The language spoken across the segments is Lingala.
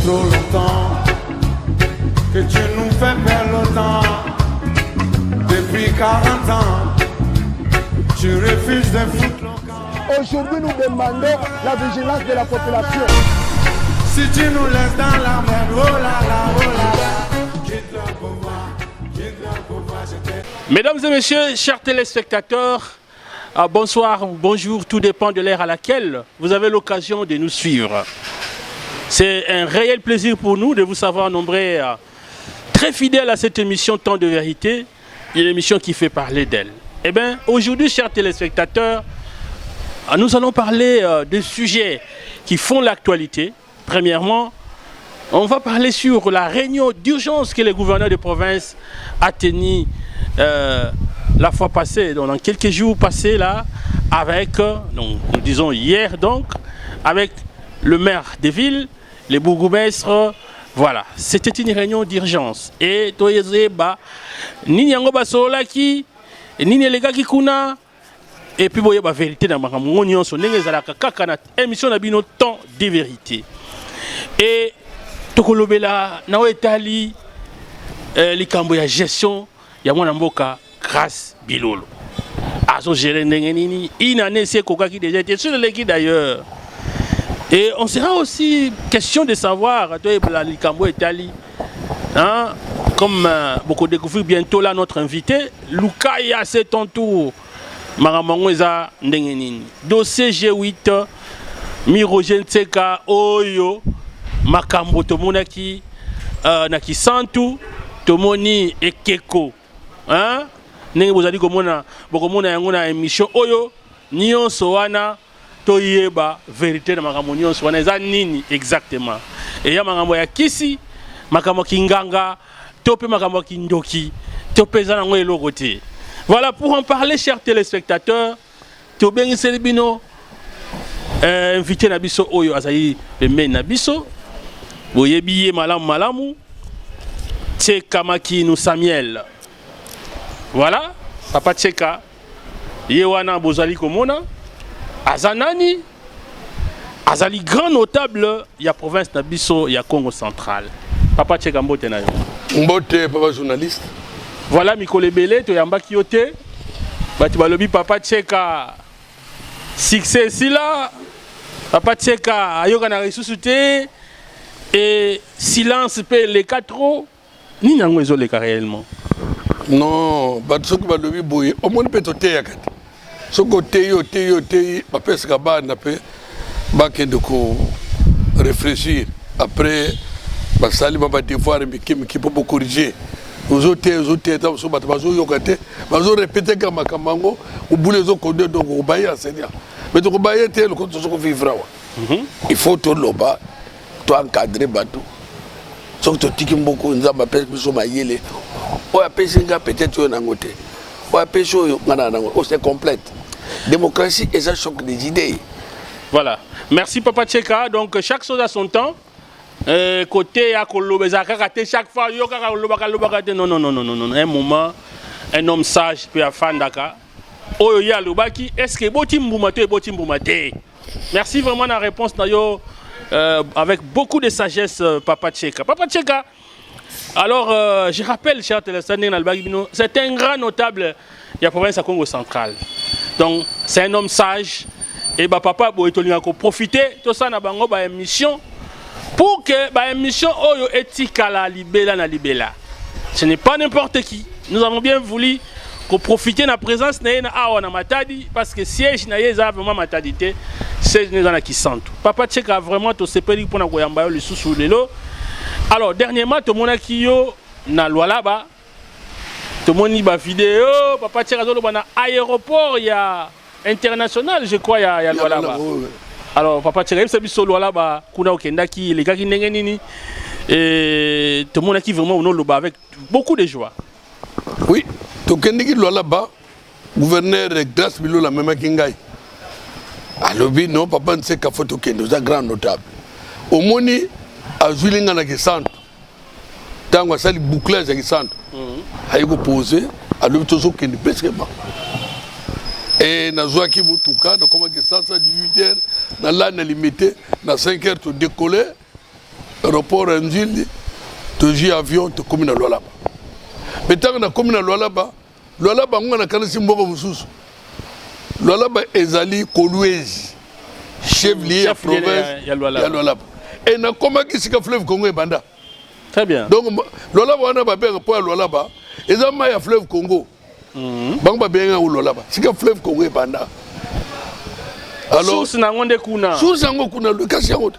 trop longtemps que tu nous fais perdre le temps. Depuis 40 ans, tu refuses de foutre le camp. Aujourd'hui, nous demandons la vigilance de la population. Si tu nous laisses dans la merde, oh là là, oh là là, quitte le pouvoir, Mesdames et messieurs, chers téléspectateurs, bonsoir, bonjour, tout dépend de l'heure à laquelle vous avez l'occasion de nous suivre. C'est un réel plaisir pour nous de vous savoir nombreux très fidèles à cette émission Temps de vérité, une émission qui fait parler d'elle. Eh bien, aujourd'hui, chers téléspectateurs, nous allons parler de sujets qui font l'actualité. Premièrement, on va parler sur la réunion d'urgence que le gouverneur de province a tenue la fois passée, donc dans quelques jours passés là, avec, donc, nous disons hier donc, avec le maire des villes, les bourgmestres, voilà. C'était une réunion d'urgence. Et Toyezeba, Ninyango Basolaki, Nini Legaki Kuna, et puis la vérité dans ma monnion, son émission n'a pas temps de vérité. Et Tokolobela, Nao Etali, les Camboya gestion, il y a mon amboka grâce Bilolo. Azo géré Nengenini, Inane c'est Koka qui déjà était sur l'équipe d'ailleurs. Et on sera aussi question de savoir, les Camboya Etali, hein, comme beaucoup découvrir bientôt là notre invité, Lukaya c'est ton tour. Maramangoza Nengenini. Dossier G8, Mirogen Tseka, Oyo. Makambo tomonaki naki santu tomoni ekeko hein ndenge bozali komona bokomona yango na émission oyo nyonso wana toyeba vérité na makambo nyonso wana eza nini exactement et ya makambo ya kisi makambo kinganga tope makambo kindoki topeza nango eloko te. Voilà, pour en parler, chers téléspectateurs, tobengi selibino invité na biso oyo azali pembeni na biso. Boyebiye malamu, Tseka Makinu Samuel. Voilà, Papa Tseka, Yewana Bozali Komona, Azanani, Azali grand notable, il y a province Nabiso, il y a Congo central. Papa Tseka Mbote na yo. Mbote, papa journaliste. Voilà, Mikole Bele, Toyamba Kyote, Batibalobi Papa Tseka, succès ici là, Papa Tseka, Ayoka na ressuscité. Et silence peut les quatre trop, ni n'en est les cas réellement. Non, ce que je veux dire, au moins peut être théâtre. Ce côté, après ce que je réfléchir. Après, Sali va devoir qui peut corriger. Aux autres, répéter comme Macamango, ou bout les autres, donc au bail à Seigneur. Mais donc au bail, le compte de ce qu'on vivra. Il faut tout le bas. Toi encadrer bateau. Sauf que tu beaucoup nous avons appelé sur ma yele. On a pêché peut-être un angoté. On a pêché un c'est complète. Démocratie et ça choc des idées. Voilà. Merci Papa Tseka. Donc chaque chose a son temps. Côté à Kolobeza, chaque fois non. Un moment, un homme sage peut faire Daka. Oh ya Lubaki, est-ce que Botimboumate? Merci vraiment la réponse d'ailleurs. Avec beaucoup de sagesse, Papa Tseka. Papa Tseka, alors je rappelle, cher téléspectateurs, c'est un grand notable de la province de Congo central. Donc, c'est un homme sage. Et papa, il faut profiter de ça dans une émission pour que l'émission Oyo Etika la libella. Ce n'est pas n'importe qui. Nous avons bien voulu profiter de la présence de Matadi parce que siège n'a vraiment matadité. Papa Tseka vraiment to sepeli pour na koyamba le sous lelo. Alors dernièrement to monaki yo na Lualaba. To moni ba vidéo Papa Tseka zo na aéroport ya international je crois ya Lualaba. Alors Papa Tseka il s'est sur Lualaba kuna okendaki les gars qui ndenge nini et to monaki vraiment no loba avec beaucoup de joie. Oui, to kendiki Lualaba gouverneur grâce bilo la même kingai. Alors, non, papa ne sait qu'à photo qui est un grand notable. Au moni, à Zulinga na qui centre. Tant que ça, les bouclages qui centre. A eu posé, à l'autre qui ne pèse pas. Et na joie qui vous tout cas, comment que ça, 18h, dans l'année limitée, dans 5h, tout décoller. aéroport Nzili, tu avion, tu communes à Lualaba. Mais tant que na commune à Lualaba, Lualaba on a kanisi mboko mususu. Lualaba ezali Kolwezi, chef lié à province ya Lualaba. Et na komaki sika fleuve Congo ebanda. Très bien. Donc Lualaba on a ba be pour Lualaba, ezama ya fleuve Congo. Bang ba benga u Lualaba, sika fleuve Congo ebanda. Alors source na ngonde kuna. Source ngo kuna lokasi yango.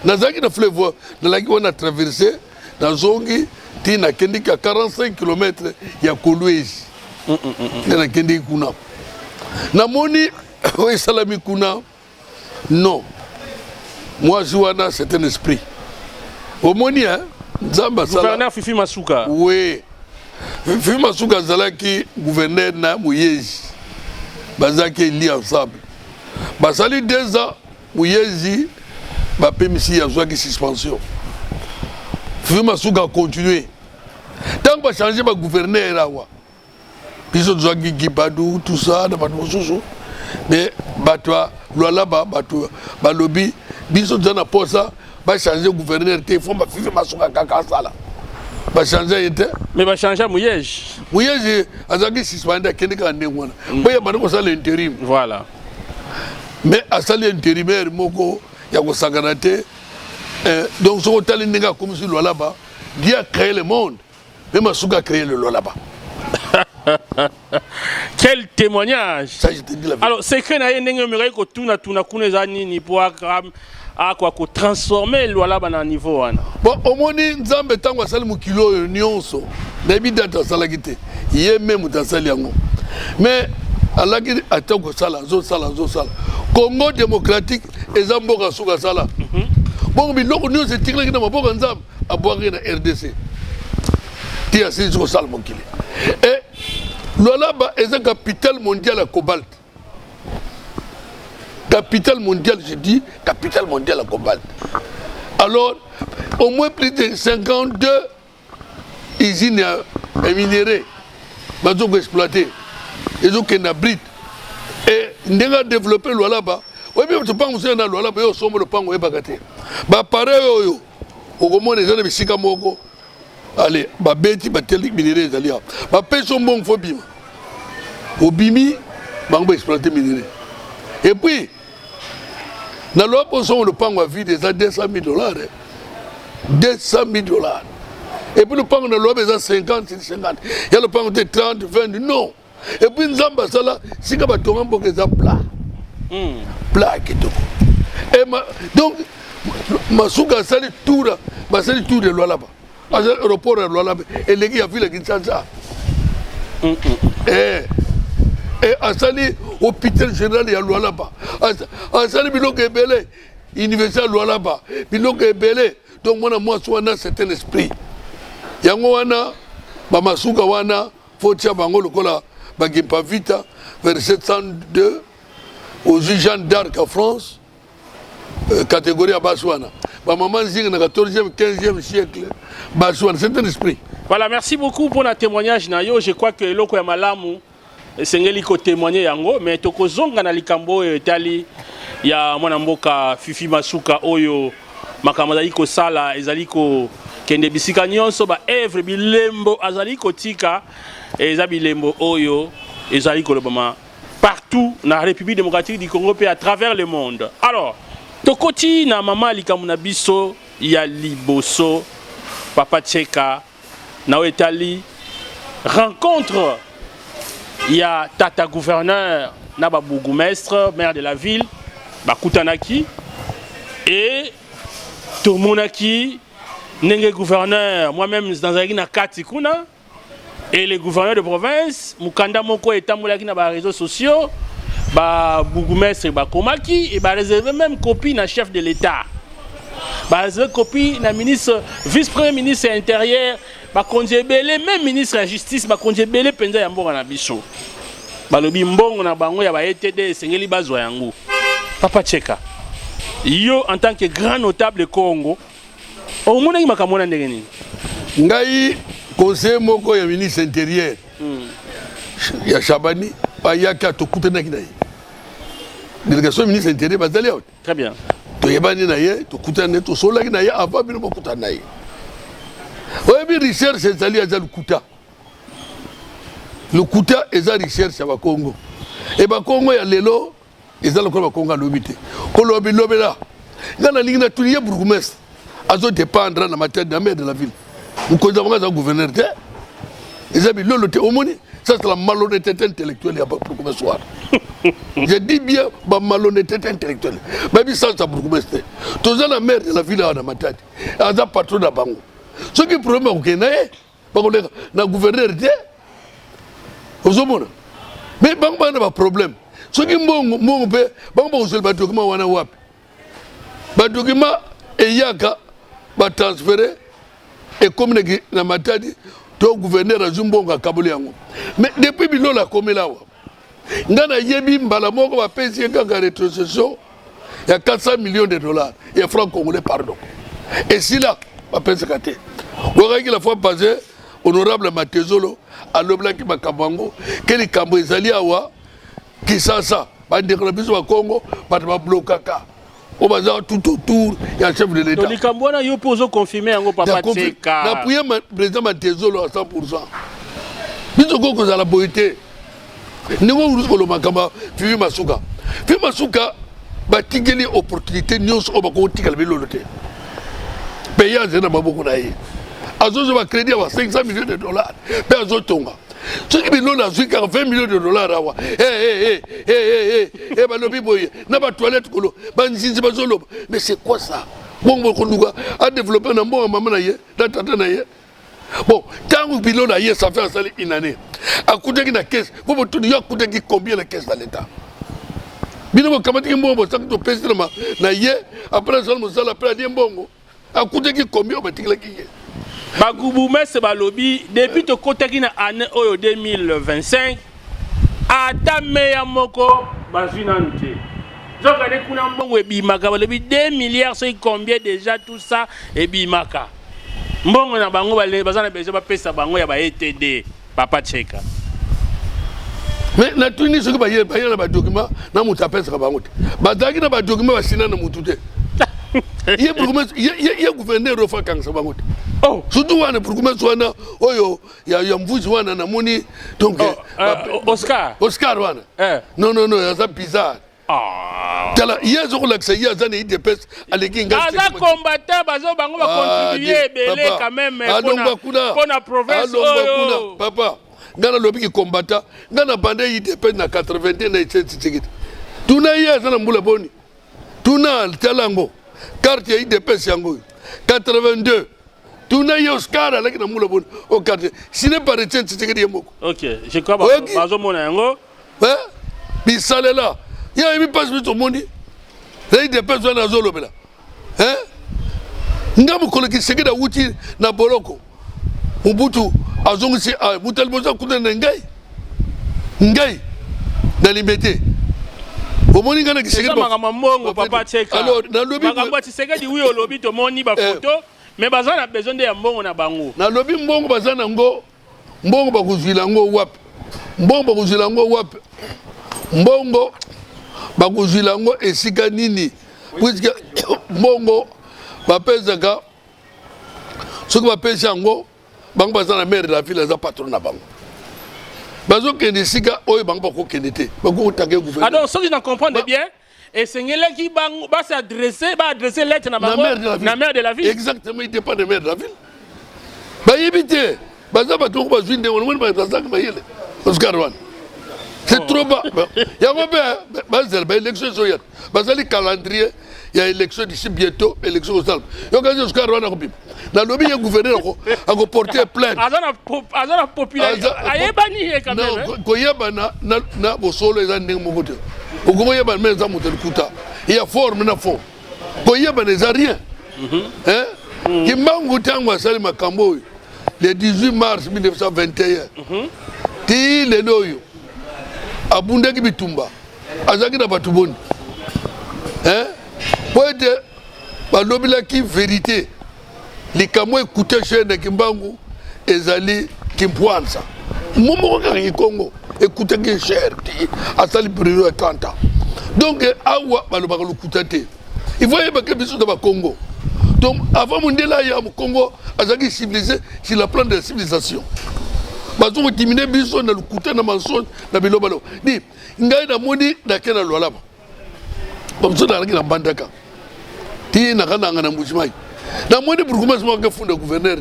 Nazaki na fleuve, na laki on a traversé na zongi tina kendi à 45 km ya Kolwezi. Na kendi kuna. Na moni oui salami kuna. Non. Moi Joana c'est un esprit. Au moni hein Nzamba sala. Gouverneur Fifi Masuka. Oui. Fifi Masuka zalaki gouverneur na Mouyezi. Bazaki li ensemble. Basali 2 ans Mouyezi ba PMC a joué suspension. Fifi Masuka a continué. Tant que changer ba gouverneur là wa. Biso joué Gibadou tout ça na bato soso. Mais batwa Lualaba bato ba lobby biso zana posa ba changer gouverneur te font ba Fifi Masuka kaka sala. Ba changer était mais ba changer Mouyezi. Mouyezi azaki suspendre kendi ka ndengwana. Boya bana ko sala intérim. Voilà. Mais à sali intérimaire moko ya ko saganate donc ce hôtel ninga comme si Lualaba Dieu a créé le monde. Mais Masuka a créé le Lualaba. Quel témoignage. Ça je te dis la vérité. Alors c'est que na ndenge mirai ko tuna kuna zani ni pour quoi ko transformer Lualaba na niveau wana. Bon au moni nzambe tango asali mukilo nyonso na bidata salagite ye même tasali yango. Mais alaki atako sala zo sala Congo démocratique ezamboka suka sala. Bon biloko nyonso tikilaki na maboka nzambe abwaki na RDC. Tia sisi ko sala mokili. Et Lualaba est la capitale mondiale à cobalt. Capitale mondiale, je dis, capitale mondiale à cobalt. Alors, au moins plus de 52 usines à minéraux, ils ont exploité, ils ont abrité. Et ils ont développé Lualaba. Oui, mais tu penses que Lualaba, ils sont le pan ou bagate. Bah pareil, au moment des années, Sikamoko. Allez, ba beti ba telik minéraux zali ha. Ba peso mbong fo bima. Obimi bango exploiter minéraux. Et puis na loi pour son le pango a vie des $200,000. $200,000. Et puis le pango na loi besoin 50. Il y a le pango de 30, 20, non. Et puis nzamba sala sika ba tonga mboke za plat. Plat kitoko. Et donc Masuka sali tour, ba sali tour de Lualaba. À l'aéroport de Lualaba, et les gars a vu la Kinshasa. Et à Sali, hôpital général, il y a Lualaba. À Sali, Bilok est belé, université Lualaba. Bilok est belé. Donc, moi, c'est un esprit. Yangoana, Masuka wana, Fotia Bango, le Kola, Bagimpa Vita, vers 702, aux Jeanne d'Arc en France, catégorie à Baswana. Maman Zing, dans le 14e, 15e siècle, c'est un esprit. Voilà, merci beaucoup pour le témoignage. Je crois que l'oko ya malamu, c'est ngeli ko témoigner yango, mais toko zonga na likambo etali ya mwana mboka Fifi Masuka oyo makamazali ko sala ezali ko kende bisika nyonso ba evre bilembo azali ko tika eza bilembo oyo ezali ko lobama partout na République démocratique du Congo et à travers le monde. Alors tokoti na mama likamuna biso ya liboso Papa Tcheka na etali rencontre il y a tata gouverneur na ba bourgmestre maire de la ville bakutanaki et tomonaki nenge gouverneur moi-même dans un kati kuna et les gouverneurs de province mukanda moko etambolaki na ba réseaux sociaux ba bourgmestre ba komaki et ba réserver même copie na chef de l'état ba réserver copie na ministre vice-premier ministre intérieur ba konjebele même ministre de la justice ba konjebele penza ya mboka na biso ba lobi mbongo na bango ya ba ETD sengeli bazwa yango. Papa Tcheka yo en tant que grand notable Congo au mona ki makamona ndenge nini ngai conseiller moko ya ministre intérieur ya Chabani ba yaka to kutenaki nayi délégation ministre intérieur bazali out très bien toyebani na ye tokutana tosolaki na ye avant bino bokutana na ye oyebi recherche ezali aza lokuta eza recherche ya bakongo e bakongo ya lelo eza lokola bakongo alobi te kolobi lobela nga nalingi natuni ye bourgmestre azodépendre na matete na maire de la ville mokonzi abanga aza gouverneur te eza bilolo te omoni ça c'est la malhonnêteté intellectuelle ya bourgmestre wana je dis bien ba malhonnêteté intellectuelle babi ça ça bourgmestre toza na maire de la ville wana matete aza patron na bango soki problème akokende ye bakoleka na gouverneur te ozomona mais bango bana ba problème soki mbongo mpe bango bakozwela badokima wana wapi badokima eyaka batransfere ekomine na matadi to gouverneur azwi mbongo akaboli yango mais depuis bilolo akomela awa nga nayebi mbala moko bapesi ye kaka rétrocession ya 400 millions de dollars ya francs congolais pardon esila bapesaka te okaki la fois passé honorable Matezolo alobelaki makambo yango ke likambo ezali awa kisasa bandeko na biso bakongo bato bablokaka o baza tout autour ya chef de l'état likambo wana yo mpo ozoconfirme yango papa Tseka napuye président Matezolo à 100%. biso kokozala boye te ndenge olusi koloba makambo Fifi Masuka batikeli opportunité nyonso oyo bakotikala bilolo te pays aze na maboko na ye azozwa crédit à 500 millions de dollars pe azotonga soki bilolo azwi kaka 20 millions de dollars awa balobi boye na batoilette kolo banzinzi bazoloba mais c'est quoi ça bongo koluka adéveloppe na mbongo mama na ye na tata na ye bon tango bilolo aye ça fait asali une année akutaki na caisse po botuni yo akutaki combien la caisse de l'état bino bokamatiki mbongo bosaki topesi na ye après asala mosala après adie mbongo akutaki combien batikilaki ye baguboumese balobi depuis tokotaki na année oyo 2025 ata meya moko bazwi nanu te zokande kuna mbongo ebimaka balobi 2 milliards soki combien déjà tout ça ebimaka mbongo na bango baza na besoin bapesa bango ya ba-ETD papa Tseka mais natuni soki baye na badocument na moto apesaka bango te bazalaki na badocument basina na motu te ye gouverneur ofa kangisa bango te surtout wana bourgmestre wana oyo ya mvuzi wana namoni donc Oscar wana non aza bizarre tala ye azokolakisa ye aza na idps aleki aza combattant bazo bango bacontribue ebele quand même mpona province oyo papa nga nalobiki combattant nga na bande idps na 81 na tshisekedi tuna ye aza na mbula boni tuna tala yango carte ya idps yango 82 tuna ye Oscar alaki na mbula boni o carte sine par tshisekedi ye moko ok je crois bazomona yango bisalela ya yebi passe biso mondi rei de personnes na zolobela nga mokolo Tshisekedi awuti na boloko Mobutu azongisi mutali boza kuna na ngai na limete omoni nga na Tshisekedi makambo mbongo papa Tseka alors nalobi makambo Tshisekedi wi olobi tomoni ba photo mais baza na besoin de ya mbongo na bango nalobi mbongo baza nango mbongo bakozwila ngo wapi mbongo bakozwila yango esika nini puisque mbongo bapesaka soki bapesi yango bango baza na maire de la ville aza patron na bango bazokende esika oyo bango bakokende te bakokotaka gouvernement. Alors soki na comprendre bien esengelaki bango baadresse lettre na bango na maire de la ville. Exactement, il dépend de maire de la ville bayebi te baza bato oko bazwi ndengo nomoni bazaki mayele Oscar wana c'est trop bas. Il y a une élection sur le calendrier. Il y a une élection d'ici bientôt, élection au Salm. Il y a une élection au Salm. Dans le milieu gouverneur a porté plainte. Azana population. Ayebani quand même. Non, koyebana na bosolo ezande mokote. Okoyebana mais za motel kuta. Il y a forme na fond. Koyebana za rien. Kimbangu tangwa sali makambo le 18 mars 1921. Ti le loyo. Abundaki bitumba azaki na bato boni po ete balobelaki vérité likambo ekute chaine kimbangu ezali kimpwanza momoko kaka kikongo ekutaki cher ti asali priro ya 30 ans donc awa balobaka lokuta te Il faut que biso dans le Congo. Donc avant Mondela ya au Congo, azaki civilisé sur le plan de la civilisation. Bazo ko timiner biso na lukuta na mensonge na bilobalo. Ni ngai na moni na kena lolaba. Comme ça dans la bandaka. Ti na kana ngana mujimai. Na moni pour commencer moi que fond de gouverneur.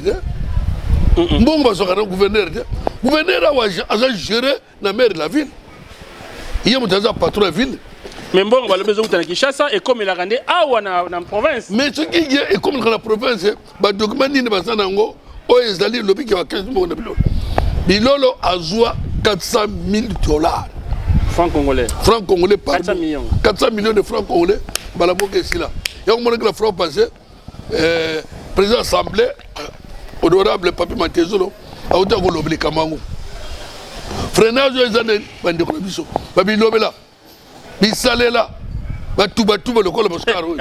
Mbongo basoka na gouverneur. Gouverneur a géré la maire de la ville. Il y a un patron de la ville. Mais bon, on va le besoin de Kinshasa et comme il a rendu à la province. Mais ce qui est comme dans la province, le document n'est pas ça. Oh, ils allaient le pays qui a 15 millions de dollars. Bilolo a joué 400 000 dollars. Francs congolais. Francs congolais par 400 millions. 400 millions de francs congolais. Balamoke ici là. Il y a un moment que la France passée, président assemblée, honorable Papi Matezolo, a été l'obligé Kamango. Freinage, ils ont dit que les gens Babi Lobela, Bisalela, Batuba, le col Moscaro,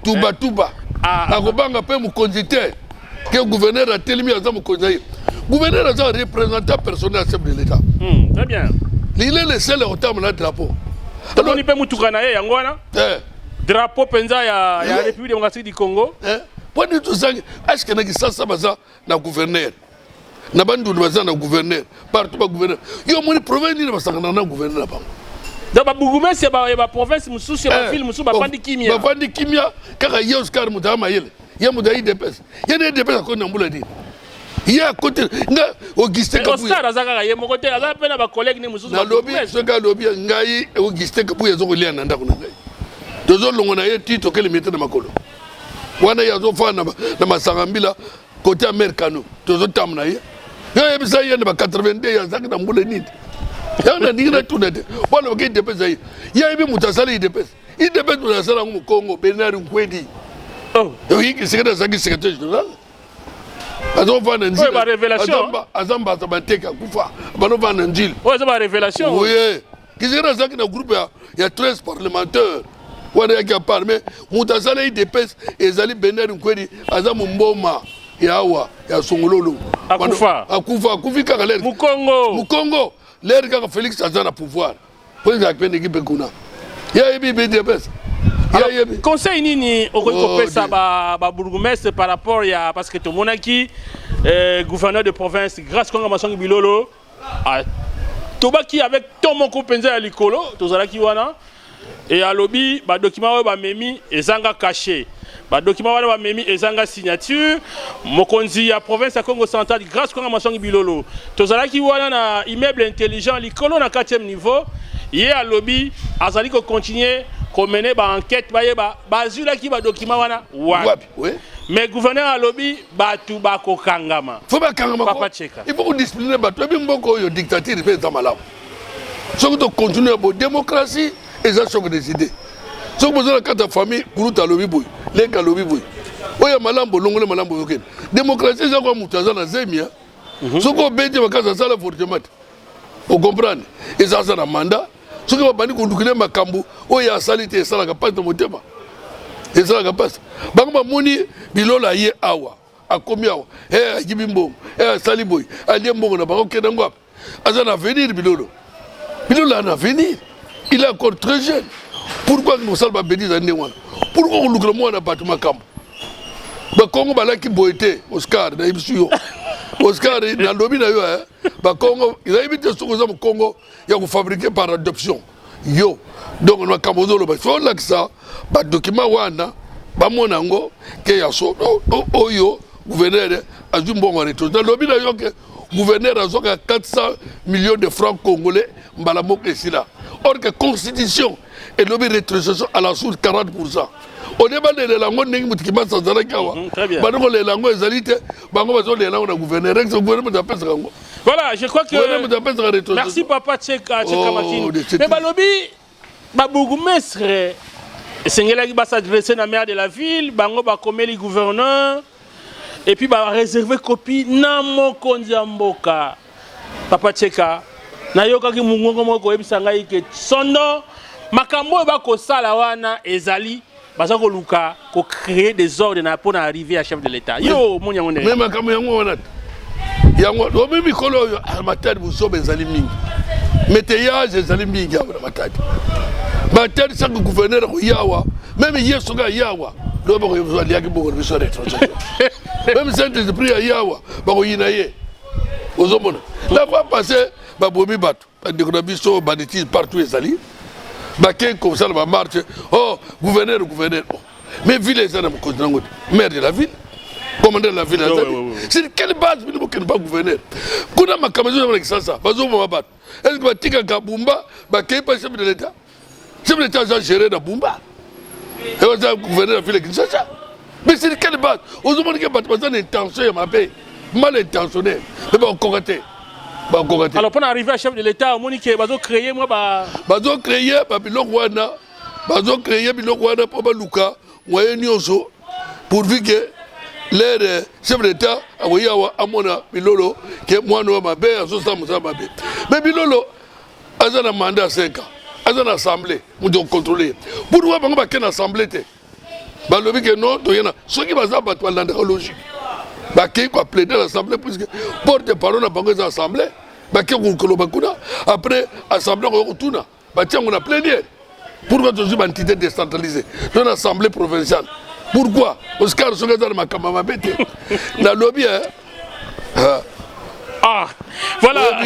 Tuba. Akobanga pe mu conducteur que le gouverneur a tellement à mon conseiller. Le gouverneur a un représentant personnel chef de l'État. Très bien. Il est le seul à autant de drapeau. Alors, on peut moutoukanaye yangwana. Drapeau penza ya République démocratique du Congo. Pour nous tous, est-ce que nous avons ça na gouverneur? Na bandu na gouverneur, partout ba gouverneur. Yo moni province ni ba sangana na gouverneur ba. Da ba bugume c'est ba province mususu ba ville mususu ba bandi kimia. Ba bandi kimia kaka yo Oscar mutama yele. Ya mudayi depes. Ya ne depes ko na mbula di. Ya côté nga Auguste Kabuya. Oscar azaka ye mo côté azaka pena ba collègue ni mususu ba lobby ce gars lobby ngai Auguste Kabuya zo lia na ndako na ngai. Dozo longona ye tito kele mete na makolo. Wana ya zo fa na masangambila côté Americano. Dozo tamna ye. Ya bisa ye na 82 ya zaka na mbula nini. Ya na dinga tunade. Wala ke depesa ye. Ya ibi mutasala i depesa. I depesa mutasala mu Congo Bernard Nkwedi. Oh. Yo hiki sekretary zaki secrétaire général. Azo va na nzila. Ouais, ba révélation. Azamba sabateka kufa. Bano va na nzila. Ouais, c'est ba révélation. Oui. Ki sekretary zaki na groupe ya 13 parlementaires. Wana yaki a parlé mutasala i depesa ezali Bernard Nkwedi azamu mboma yawa ya songololo. Akufa kufika kale. Mukongo. L'air quand Félix a le pouvoir. Pour que la équipe kuna. Il y a eu des dépêches. Conseil nini au ça ba bourgmestre par rapport à parce que tout le monde qui gouverneur de province grâce à Massangi Bilolo Tobaki avec Tomo Kopenza à Likolo, Tozalaki wana et à lobby ba document ba memi ezanga caché. Ba document wana ba memi ezanga signature mokonzi ya province ya Congo central grâce à Massangi Bilolo. Tozalaki wana na immeuble intelligent Likolo na 4e niveau. Yé à lobby azali ko continuer ko mener ba enquête ba yeba bazula ki ba document wana wapi. Oui. Mais gouverneur à lobby batu ba ko kangama. Faut ba kangama. Papa Cheka. Il faut discipliner batu bi mboko yo dictature pe za malamu. So que continuer la démocratie et ça choque des idées. So que besoin de ta famille pour ta lobby boy. Les ka lobby boy. Oya malambo longole malambo yoken. Démocratie ça ko mutaza na zemia. So que bete bakaza sala fortement. Vous comprenez? Et ça c'est un mandat. Ce que vous avez dit, makambu, oya salite sala kapasa de motema. Et ça kapasa. Bangba moni bilola ye awa. Akomi awa. Jibimbo. Saliboy. Aliembo na bango kenangwa. Azana avenir bilolo. Bilolo a un avenir. Il est encore très jeune. Pourquoi nous salba bénis à Néwan? Pourquoi on loue le monde à Batuma Kambo? Bakongo balaki boité Oscar na ibsuyo. Oscar na lobby na yo Bakongo il a évité ce que Congo il a fabriqué par adoption. Yo donc on a Kambozo le faut là que ça ba document wana ba monango ke ya so oyo gouverneur azumbongo reto. Na lobby na yo que gouverneur a zoka 400 millions de francs congolais mbala moko esila. Or que constitution et lobby rétrocession à la source 40%. On débat de la langue qui m'a sans arrêt. Les langues égalité, les langues du gouverneur. Voilà, je crois que. Merci papa Tcheka Machine. Mais Balobi, Babougumestre, Sengela qui va s'adresser à la maire de la ville, Bango va comme les gouverneurs, et puis va réserver copie Namo Kondiamboka. Papa Tcheka, Nayoka qui Mungo Moko Ebsangai que Sondo, Makambo va ko Salawana Ezali. Parce que Luka ko créer des ordres pour arriver à chef de l'État. Yo mon yango. Même comme yango wana. Yango do même kolo matadi buso bezali mingi. Meteyage ezali mingi ya matadi. Matadi sa gouverneur ko yawa Même hier, ce gars, Yawa, même Saint-Esprit à Yawa, la fois passée, Babomi Bat, des banditisme partout et sali. Comme ça, va marcher. Oh, gouverneur. Mais ville est maire de la ville. Commandant de la ville. C'est quelle base nous ne pas gouverner? Quand on a Kamazou avec ça, est-ce que Tika Kabumba, Baké pas chef de l'État? Chef de l'État a géré dans Bumba. Et on a gouverné la ville de Kinshasa. Mais c'est quelle base? Aux hommes qui ont une intention, mal intentionné. Mais bon, correcté. Alors pour arriver à chef de l'État, Monique, ils créé moi ils ont créé Bilok Wana pour Baluka, moyen Nyonso, pourvu que les chefs d'État à Mona Bilolo, que moi nous m'abé, à ce temps m'abé. Mais Bilolo, a un mandat à 5 ans, a une assemblée, nous devons contrôler. Pourquoi on va une assemblée? Balobi que non, ceux qui vont battre l'andrologie. Qui a plaidé l'assemblée puisque porte-parole n'a pas eu l'assemblée. Après, l'assemblée on retourne. On a plaidé. Pourquoi tu es une entité décentralisée? Dans l'assemblée provinciale. Pourquoi? Oscar Sogaza m'a kamama bête. La lobby, voilà.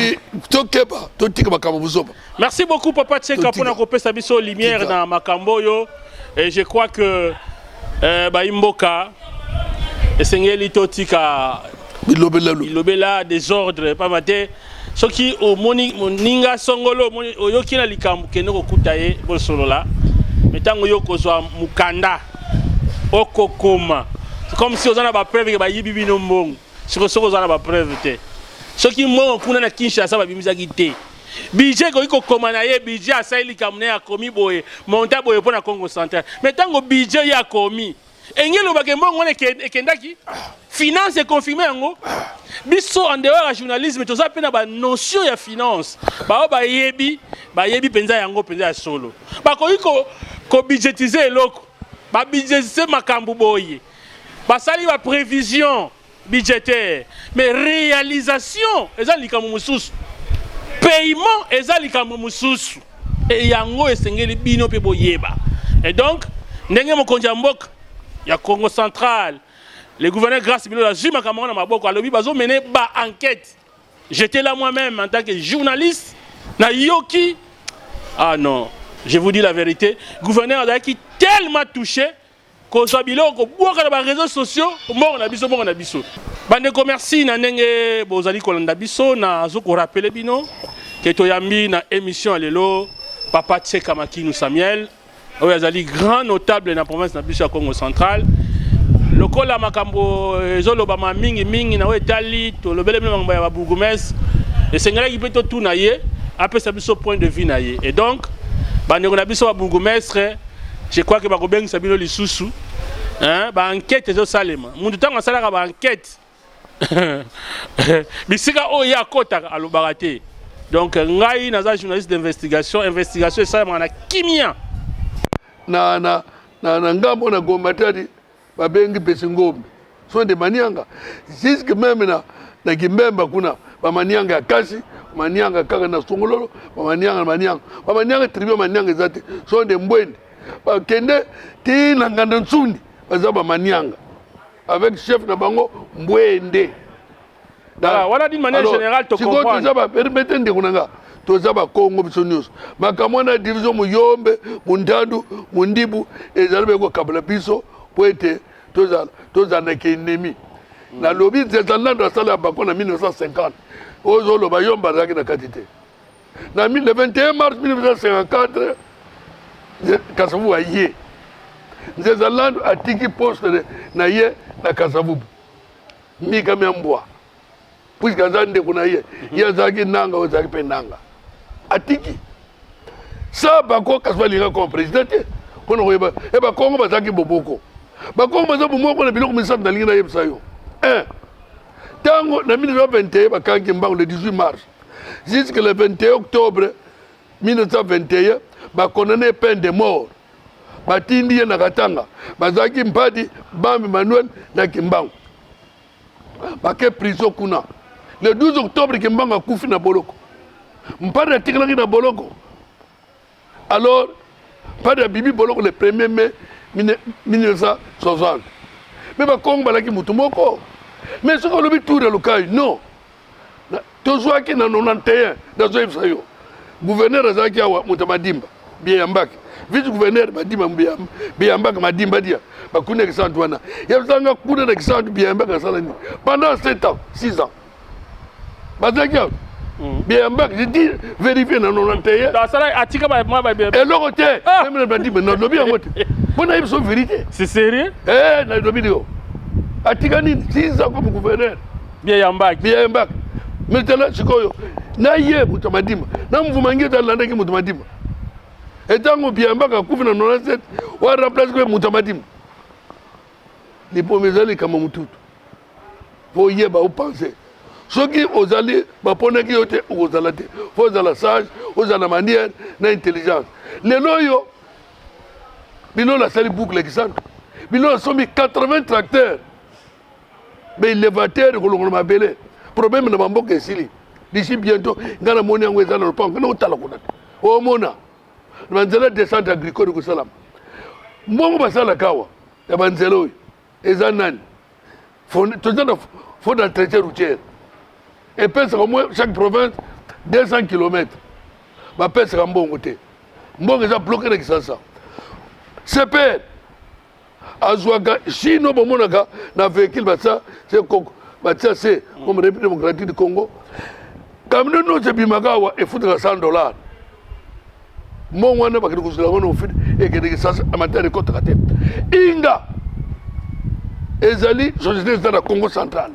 Merci beaucoup, Papa Tseka, pour nous sa lumière dans Makamboyo. Et je crois que Imboka et Sengeli Totika Bilobela désordre pas maté ce qui au moninga songolo oyoki na likambu kenoko kutaye bolsolo la metango yoko zo mukanda okokoma comme si ozana ba preuve ba yibi bino mbongo siko soko ozana ba preuve te ce qui mo kuna na Kinshasa ba bimisa kité budget ko iko koma na ye budget asaili kamne ya komi boye monta boye pona Congo central metango budget ya komi engelo bakembongo ekendaki finance est confirmé yango biso en dehors à journalisme to ça pena ba notion ya finance ba yebi penza yango penza ya solo ba ko budgetiser eloko ba budgetiser makambu boye ba sali ba prévision budgétaire mais réalisation eza likambo mususu paiement eza likambo mususu et yango esengeli bino pe boyeba et donc ndenge mokonzi ya mboka ya Congo central le gouverneur grâce à la Zuma Kamana Maboko a lobby bazo mené ba enquête. J'étais là moi-même en tant que journaliste. Na yoki. Ah non, je vous dis la vérité. Le gouverneur a qui tellement touché qu'on soit biloko boka na ba réseaux sociaux mort na biso. Bande commerci na ndenge bozali kolanda biso na zoko rappeler bino que toyambi na émission lelo Papa Tseka Makinu Samuel. Oyazali grand notable na province na biso ya Congo central. Lokola makambo ezoloba mingi na wetali to lobele mambo ya bourgmestre et sengala ki peto tout na ye après ça biso point de vue na ye et donc bandeko na biso ba bourgmestre je crois que ba kobenga sabino lisusu ba enquête ezo salema mundu tanga salaka ba enquête bisika o ya kota alobaka te donc ngai naza journaliste d'investigation salama na kimia na ngambo na gomatadi babengi pesingombe sont des manianga jusque même na kimbemba kuna ba manianga ya kasi manianga kaka na songololo ba manianga tribu manianga zate sont des mbwende ba kende ti na nganda nsundi baza ba manianga avec chef na bango mbwende voilà d'une manière générale to comprendre ça va permettre ndekunanga toza ba Congo biso news makamona division muyombe mundandu mundibu ezalbe ko kabla biso poete toza na ennemi na lobby des Allemands à sala bako na 1950 ozolo ba yomba zaki na katite na le 21 mars 1954 Kasavu aye des Allemands atiki poste na ye na Kasavu mika myambwa puisque zande kuna ye ya zaki nanga ozaki penanga atiki ça bako Kasavu linga comme président kono ko eba Congo bazaki boboko Bakongo baza bomoko na biloko misatu na lingi na yebisa yo. Tango na 1921 bakangi mbango le 18 mars jusqu'à le 21 octobre 1921 bakonane peine de mort. Batindi ye na Katanga bazaki mpadi Bambi Manuel na Kimbangu. Bake prison kuna. Le 12 octobre Kimbangu akufi na Boloko. Mpadi atikilaki na Boloko. Alors pas de Bibi Boloko le 1er mai 1960. Mais le Congo balaki mutu moko. Mais ce qu'on a tout dans le cas, non. Toujours qui dans 91 dans zo ifsayo. Gouverneur azaki awa mutamadimba Biambak. Vice-gouverneur Madimba Biambak Madimba dia. Bakune Kisantwana. Yabzanga kuna na Kisantu Biambak asalani. Pendant 7 ans, 6 ans. Bazaki Biambak, j'ai dit vérifier dans 91. Dans ça atika ba et l'autre même Madimba non lobi amote. Bon a une vérité. C'est sérieux? Na lobi dio. Atika ni 6 ans comme gouverneur. Biambak. Maintenant sikoyo na ye mutamadimba. Na mvumangie dans landaki mutamadimba. Et tant que Biambak a couvert dans 97, on a remplacé le Moutamadimba. Les premiers années, comme Moutout. Faut y aller, penser. Ceux qui ont allé, qui ont été aux alate. Faut aller la sage, aux la manière, l'intelligence. Les loyaux, ils ont la salle boucle qui sont. Ils ont soumis 80 tracteurs. Mais les élévateurs, ils ont appelé. Le problème de Mamboke est ici. D'ici bientôt, il y a un monnaie qui est dans le pont. Au Mona. Banzela descente agricole ko salam mbongo basala kawa ya banzelo ezanani faut d'entretien routier et pèse au moins chaque province 200 km ba pèse mbongo te mbongo za bloqué na Kisasa c'est père azwaga chino bomonaka na véhicule basa c'est Congo batia c'est comme République démocratique du Congo comme nous c'est bimagawa et foutre $100 mon wana bakiri kusula wana ofide ekende Kisasa amateur de côte kate inga ezali société de la Congo central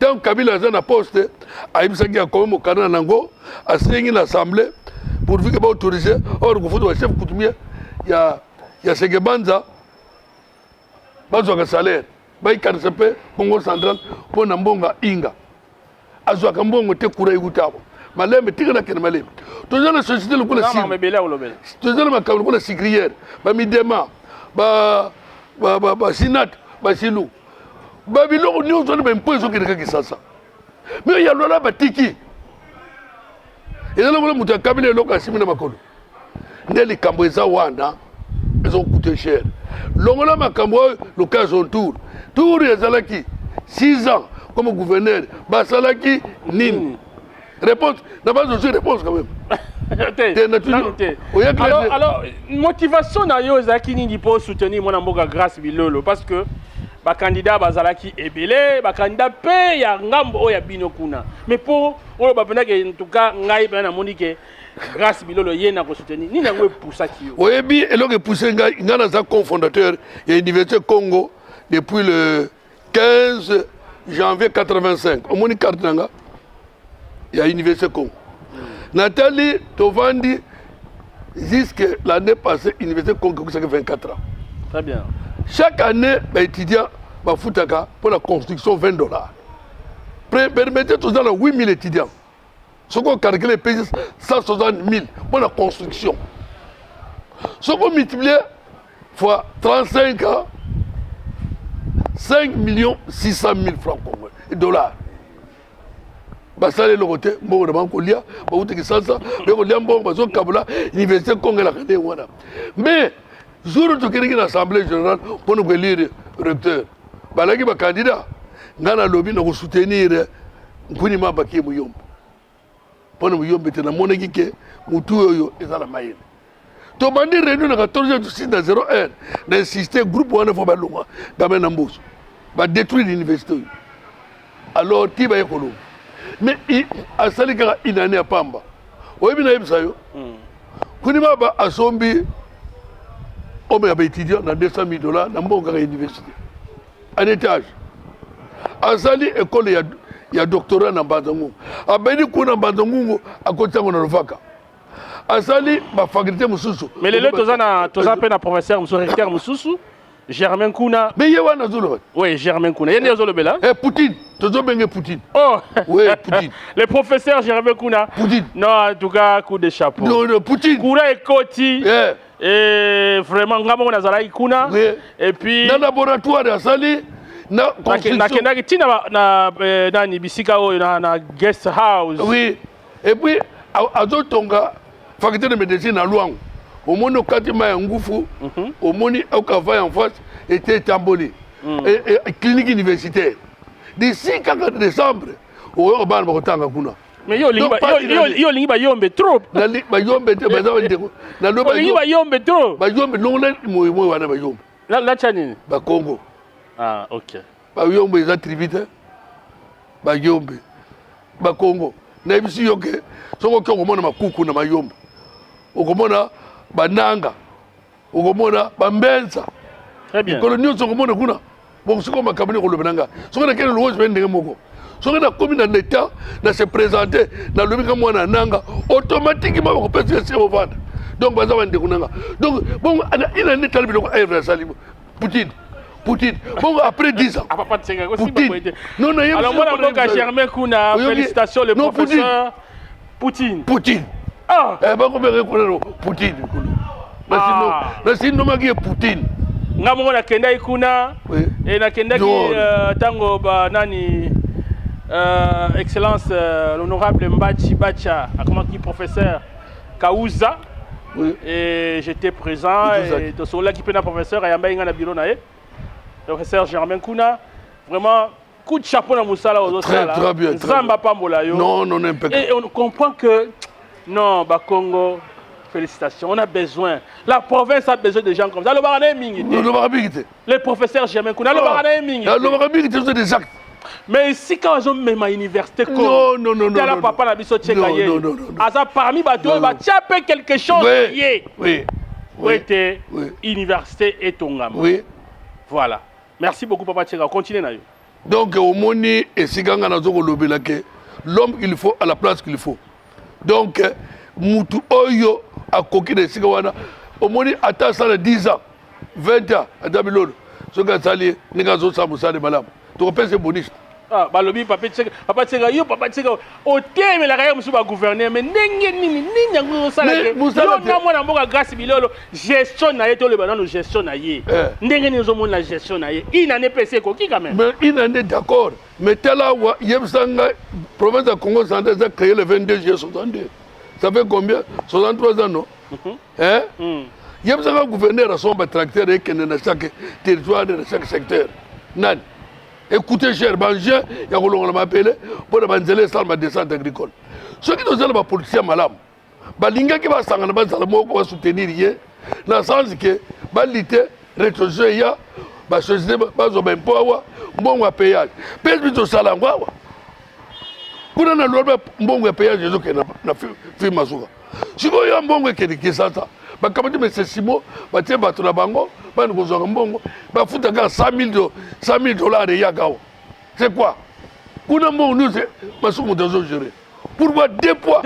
donc Kabila za na poste aibisaki akoma mokana nango asengi na assemblée pour que ba autoriser or ko futu chef coutumier ya Segebanza bazwa ka salaire bai kansepe Congo central pona mbonga inga azwa ka mbongo te kura igutabo malembe tigana kene malembe toza la société le kola si toza la makablo kola sigrière ba midema ba sinat ba silu ba biloko ni ozo ba impozo kene ka Kisasa mais ya lola batiki ezala kola muta kabile loka simina makolo ndeli kambo eza wana ezo coûter cher longola makambo l'occasion tour ezalaki 6 ans comme gouverneur basalaki nini réponse, n'a pas de réponse quand même. Alors, motivation na yo ezaki nini pour soutenir mon amboka grâce bilolo parce que ba candidat bazalaki ebele, ba candidat pe ya ngambo o ya bino kuna. Mais pour on ba pena que en tout cas ngai na monique grâce bilolo yena ko soutenir. Ni na ngwe poussaki yo. Oyebi eloko pousser ngai ngana za cofondateur ya Université Congo depuis le 15 janvier 85. Au moni carte nanga il y a l'Université Congo. Nathalie Tovandi, jusqu'à l'année passée, l'Université Congo, ça fait 24 ans. Très bien. Chaque année, les étudiants vont foutre pour la construction $20. Permettez tous dans 8 000 étudiants. Ce qu'on calcule, les pays 160 000 pour la construction. Ce qu'on multiplie fois 35 ans, 5 600 000 francs dollars. Basale le côté bon de bancolia ba uti Kisasa be ko liambo bazo kabula Université Congo la kade wana mais jour to kiri na assemblée générale pour nous élire recteur balaki ba candidat ngana lobby na ko soutenir nkuni mabaki muyombo pour nous yombe te na monaki ke mutu yoyo ezala mayele to bandi réunion na 14h06 na insister groupe wana fo balunga gamen na mboso ba détruire l'université alors tiba ekolo mais a salika inane ya pamba oyebi na yebisa yo kuni baba asombi ome ya étudiant na $200,000 na mbonga ya université en étage asali école ya doctorat na Mbanzangungu abedi kuna Mbanzangungu akotango na Rufaka asali ba faculté mususu mais les toza pe na professeur musu recteur mususu Germain Kuna. Mais il y a Zolo. Oui, Germain Kuna. Il y a Zolo Bela. Eh, Poutine. Tu as bien Poutine. Oh. Oui, Poutine. Le professeur Germain Kuna. Poutine. Non, en tout cas, coup de chapeau. Non, Poutine. Koura et Koti. Yeah. Et vraiment, Ngamo Nazaraï Kuna. Oui. Et puis. Dans le laboratoire de Sali. Na Bisika na guest house. Oui. Et puis, à Zotonga, faculté de médecine à Luang. au monde quand il m'a un goufou au monde au cavale en face était tamboli et clinique universitaire d'ici 4 décembre au ban botanga kuna mais yo lingi ba yombe trop ba yombe te ba zawa ndeko na lo ba yombe trop ba yombe longa mo wana ba yombe la chanini ba Congo OK ba yombe za tribute ba yombe ba Congo na bisi yoke soko ko mona makuku na mayombe ukomona bananga ukomona bambenza très bien kolonio sokomona kuna bon siko makabini ko lobelanga soko na kene lowo ndenge moko soko na commune en état na se présenter na lobika mwana nanga automatiquement ko pese se ovanda donc baza bande kunanga donc bon ina ne talibilo ko ayra salim Poutine bon après 10 ans papa tsenga aussi pas été non non alors moi la Germain Kuna félicitations le professeur Poutine ba ko be ko Poutine na sino magi Poutine ngamo na kenda ikuna et na kenda ki tango ba nani excellence l'honorable Mbachi Bacha comment qui professeur Kaouza et j'étais présent et de cela qui pena professeur ayamba inga na bureau na le professeur Germain Kuna vraiment coup de chapeau na musala aux autres là très bien Zamba pambola yo non impeccable et on comprend que non ba Congo félicitations on a besoin la province a besoin de gens comme ça le barana mingi les professeurs Germain Kuna le barana mingi le barana mingi c'est des actes mais ici quand ils ont même à l'université non la papa na biso tchekaye asa parmi bato ba tchape quelque chose oui université et tongam voilà merci beaucoup papa Tcheka continuez na yo donc au moni et siganga na zoko lobela ke l'homme il faut à la place qu'il faut donc mutu oyo akoki de siga wana au moni ata sala 10 ans 20 ans adabilolo soka sali ninga zo samu sale malamu to pese boniste balobi papa Tcheka yo papa Tcheka o teme la kaya musu ba gouverner mais ndenge nini yango sala ke yo na mwana mboka grâce bilolo gestion na yeto le banano gestion na ye ndenge ni zo mona la gestion na ye une année PC ko ki quand même mais une année d'accord mais tela wa yebsanga province de Congo central a créé le 22 juillet 62 ça fait combien 63 ans non yebsanga gouverneur a son tracteur et kende na chaque territoire de chaque secteur nan écoutez cher Bangé, il y a un m'appelé pour le banzele salma descente agricole. Ceux qui nous ont la politique malam, balinga qui va s'en va soutenir hier, dans le sens que balité rétrocéder ya, ba société ba zo ben poa, mbongo payage. Pèse plutôt salangwa. Kuna na loi mbongo payage zo ke na fi masuka. Siko ya mbongo ke ki sasa. Ba kamati mais c'est simo, ba tie ba tula bango. Mbongo ba futa ka $100,000 ya gawo c'est quoi kuna mbongo nous c'est masuku dozo gérer pourquoi deux poids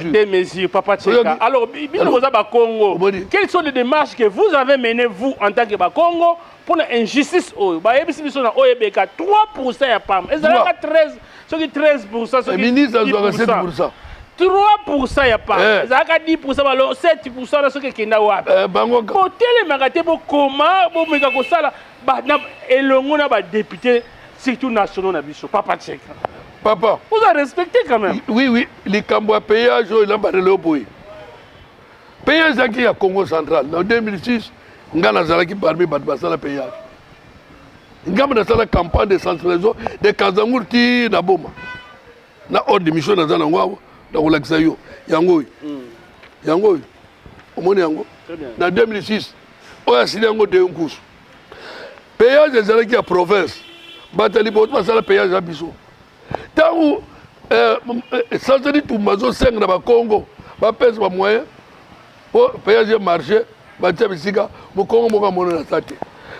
deux mesures papa Tcheka alors bino boza ba Congo quelles sont les démarches que vous avez menées vous en tant que ba Congo pour une injustice ba yebisi biso na oyebeka 3% ya pam ezalaka 13 soki 13% soki ministre azwaka 7% 3% ya pas. Zaka 10% balo 7% na soki kenda wapi. Bango hôtel magate bo koma bo meka ko sala ba na elongo na ba député surtout nationaux na biso papa Tcheka. Papa, vous avez respecté quand même. Oui, les cambois péage il a barré le boy. Péage qui à Congo central en 2006, ngana zalaki parmi batbasala péage. Ngama na sala campagne de sensibilisation de Kazangurti na Boma. Na ordre de mission na zana ngwawo. Donc la Xayo, Yango, omoni yango. En 2006, on a signé un de Nkous. Péage des alliés à province, Batali pour passer le péage à Bissau. Tant où, sans dire tout, Mazo 5 dans le Congo, va pèse pas moyen, pour péage marché, Batia Bissika, mon Congo, mon Gamon à Sate.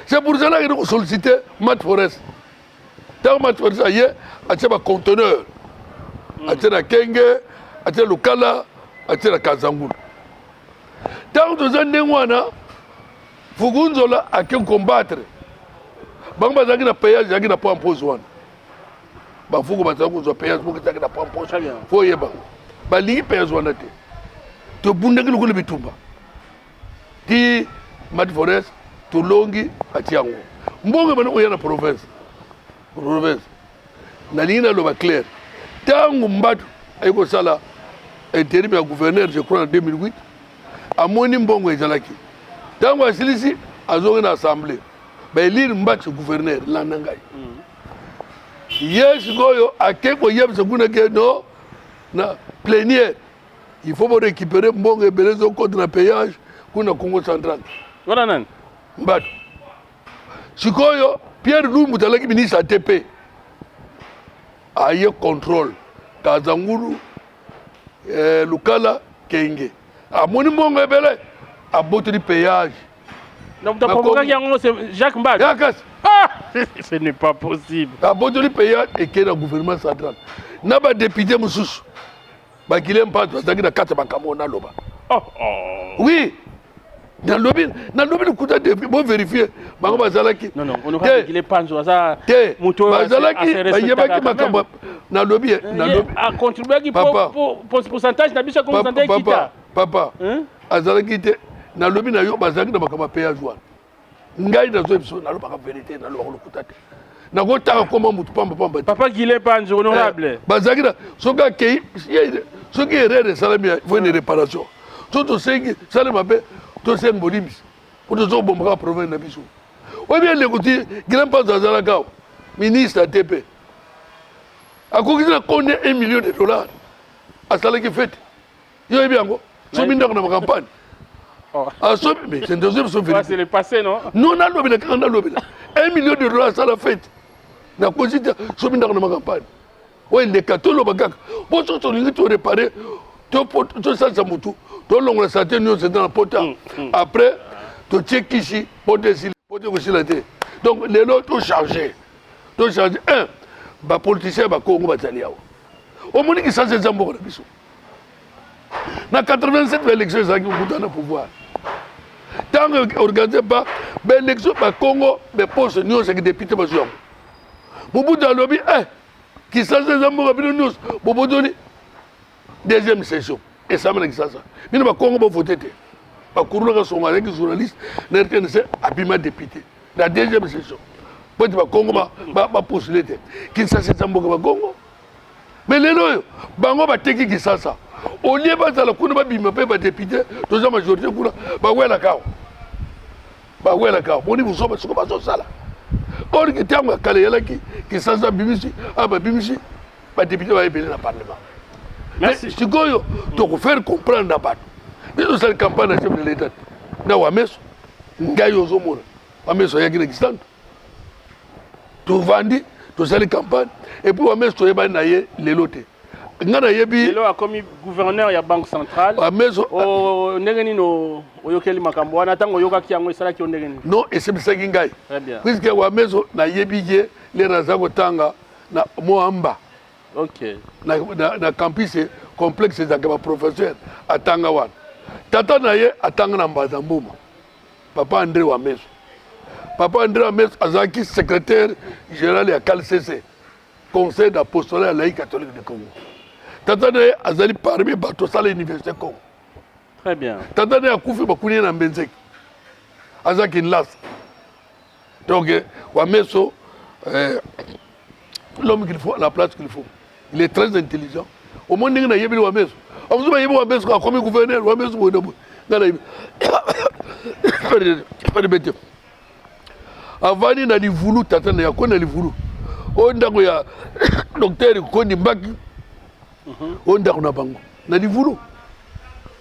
C'est pour cela que nous sollicitons Matt Forest. Tant Matt Forest, il y a un conteneur. Il y a Kenge. Até Lukala, até la Kazangul. Tant que nous avons Fugunzola a qui combattre. Bamba zaki na péage zaki na pas impose one. Ba fugu bazangu zo péage fugu zaki na pas impose. Faut yeba. Ba li péage one te. To bunda ki lokole bitumba. Ti Mad Forest to longi atiango. Mbongo bana ko yana province. Na lina lo ba clair. Tangu mbatu ayiko sala intérim à gouverneur, je crois, en 2008. amoni mbongo ezalaki ntango asilisi azongi na assemblée baelire Mbatshi gouverneur landa ngai ye sikoyo ake koyebisa kuna ke no na plénière il faut récupérer mbongo ebele ezokota na payage kuna Congo central wana nani Mbatshi sikoyo Pierre Lumbu talaki ministre ATP aye contrôle Kazangulu Lukala Kenge amoni mbongo ebele aboteli payage. Donc, c'est Jacques Mbad. Ah, ce n'est pas possible. Aboteli payage et qui est le gouvernement central. N'a pas député Moussous. Bah qu'il aime pas parce qu'il a quatre bacamo na loba. Oui. Dans le lobby le coup de bon vérifier. Bah on va zalaki. Non, on aura qu'il est pas ça. Mouto zalaki. Bah il y a pas qui macamba. Dans le lobby. A contribué pour pourcentage n'a pas comment santé kita. Papa. Azalaki te. Na lobi na yo bazaki na bakama payage wana ngai na zo episode na lo baka vérité na lo bakulukuta te na ko taka koma mutu pamba papa Guilé Panzo honorable bazaki na soka kei soki erreur salami il faut une réparation to sengi salama be to sengi bolimis pour to zo bomba province na biso o bien le kuti grand pas azala ka ministre ATP akoki na konde $1 million asalaki fête yo ebi yango so minda na campagne. Ah, mais c'est c'est le passé, non? Non, on a lobby, on a lobby. $1 million, ça la fête. Na cosita, so minda na campagne. Ouais, les catolo bagak. Bon, so to lingi to réparer, to ça mutu, to longo la santé nous c'est dans la pota. Après, to check ici, pote aussi la tête. Donc les lots to chargé. To chargé un, ba politicien ba Congo bataliao. Au moins qui ça c'est zambo na biso. Na 87 élections ça qui ont na pouvoir. Tant que organisé pas l'élection par Congo mais poste nous c'est député bazou. Mobutu a lobby qui ça c'est zambo rapide nous Bobodoli deuxième session et ça m'a ça. Mais ba Congo ba voter té. Ba kuruna ka songa avec journaliste n'était c'est abima député. La deuxième session. Pour ba Congo ba postuler té. Qui ça c'est zambo ba Congo. Mais les loyaux, bango ba teki qui ça. Au lieu de la cour de bima pe député, tous la majorité kuna ba wela kao. Ba wela kao. Boni vous sommes sur ba sala. Or que tianga kale yala qui ça bimisi, ba bimisi, ba député va élever dans le parlement. Merci. Si goyo to faire comprendre na bato. Mais cette campagne de chef de l'État. Na wa meso ngayo zo mona. Wa meso ya Pakistan. To vandi, to cette campagne et puis wa meso yeba na ye lelote. Ngana yebi lelo a commis gouverneur ya banque centrale o ndengeni no oyokeli makambo wana tango yoka kiango isala ki ndengeni non et c'est ça ngai très bien puisque wa mezo na yebi je les razako tanga na moamba OK na campus complexe za ka professeur atanga wana tata na ye atanga na mbaza mbuma papa André wa mezo azaki secrétaire général ya CALCC conseil d'apostolat laïque catholique de Congo. Tatane azali parmi bato sala université Congo. Très bien. Tatane akufi bakuni na Mbenzeki. Azaki nlas. Donc Wameso l'homme qu'il faut à la place qu'il faut. Il est très intelligent. Au moins ninga na yebi Wameso. Amuzu ba yebi Wameso ka comme gouverneur Wameso bo ndabo. Ngala yebi. Pas bête. Avani na livulu tatane ya kona livulu. O ndako ya docteur Koni Mbaki. On na bango. Na livulu.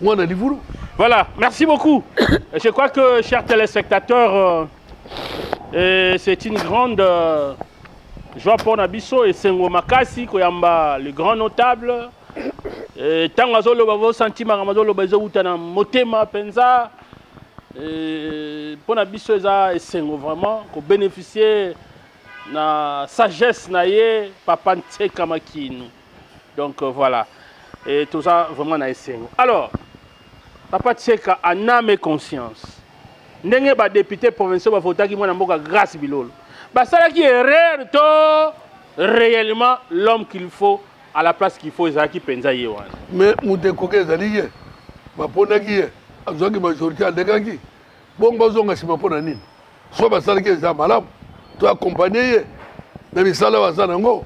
Moi na livulu. Voilà, merci beaucoup. Je crois que chers téléspectateurs c'est une grande joie pour Nabiso et Sengo Makasi koyamba le grand notable. Tango azolo bavo sentima ramazolo bazo utana motema penza pour Nabiso eza Sengo vraiment ko bénéficier na sagesse na ye papa Ntseka Makinu. Donc voilà. Et tout ça vraiment na Sengo. Alors papa Ntseka en âme et conscience. Ndenge ba député provincial ba votaki mwana mboka grâce bilolo. Ba sala qui erreur to réellement l'homme qu'il faut à la place qu'il faut ezaki penza ye wana. Mais muté koke ezali ye. Ba ponaki ye. Azwaki majorité alekaki. Bongo zonga sima pona nini. So ba sala ki eza malamu. To accompagner ye. Na misala wa sana ngo.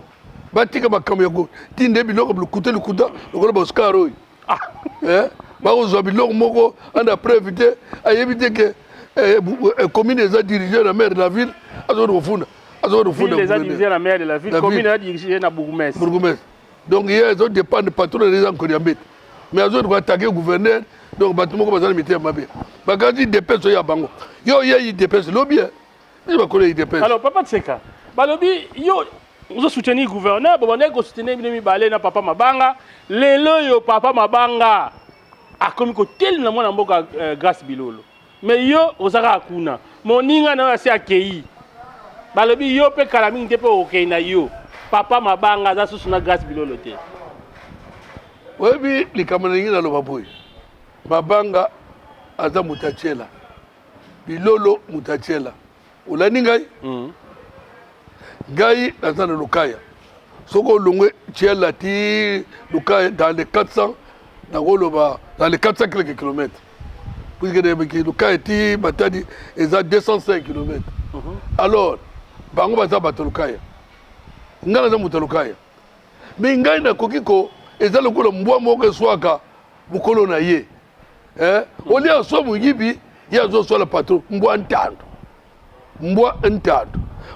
Ba tika makambo yako. Tinde biloko lukuta lukuta lokolo ba Oscar oyi. Ah. bakozwa biloko moko anda prévité ayebi te ke commune eza dirigé na maire de la ville azokoti kofunda ville eza dirigé na maire de la ville commune eza dirigé na bourgmestre donc ye ezodépendre patron eza nkoli ya mbete mais azokoti koatake gouverneur donc bato moko baza na mitema mabe bakati dépêche oyo ya bango yo yeyi dépêche lobi biso bakolo yeyi dépêche alors papa Tseka balobi yo ozosoutenir gouverneur bobandeki kosoutenir bino mibale na papa Mabanga lelo yo papa Mabanga akomi kotelela na mwana mboka Grace Bilolo mais yo ozaka kuna moninga na yo asi akei balobi yo mpe kala mingi te mpe okei na yo papa Mabanga aza susu na Grace Bilolo te oyebi likambo na lingi naloba boye Mabanga aza moto atiela Bilolo moto atiela olandi ngai ngai naza na Lukaya soki olongwe tiela ti Lukaya dans les 400 nakoloba dans les 400 quelques kilomètres puisque Lukaya ti Matadi eza 205 kilomètres alors bango baza bato Lukaya ngai naza moto Lukaya mais ngai nakoki ko eza lokola mbwa moko eswaka bukolo na ye olia aswa moyibi ye azoswala patron mbwa ntando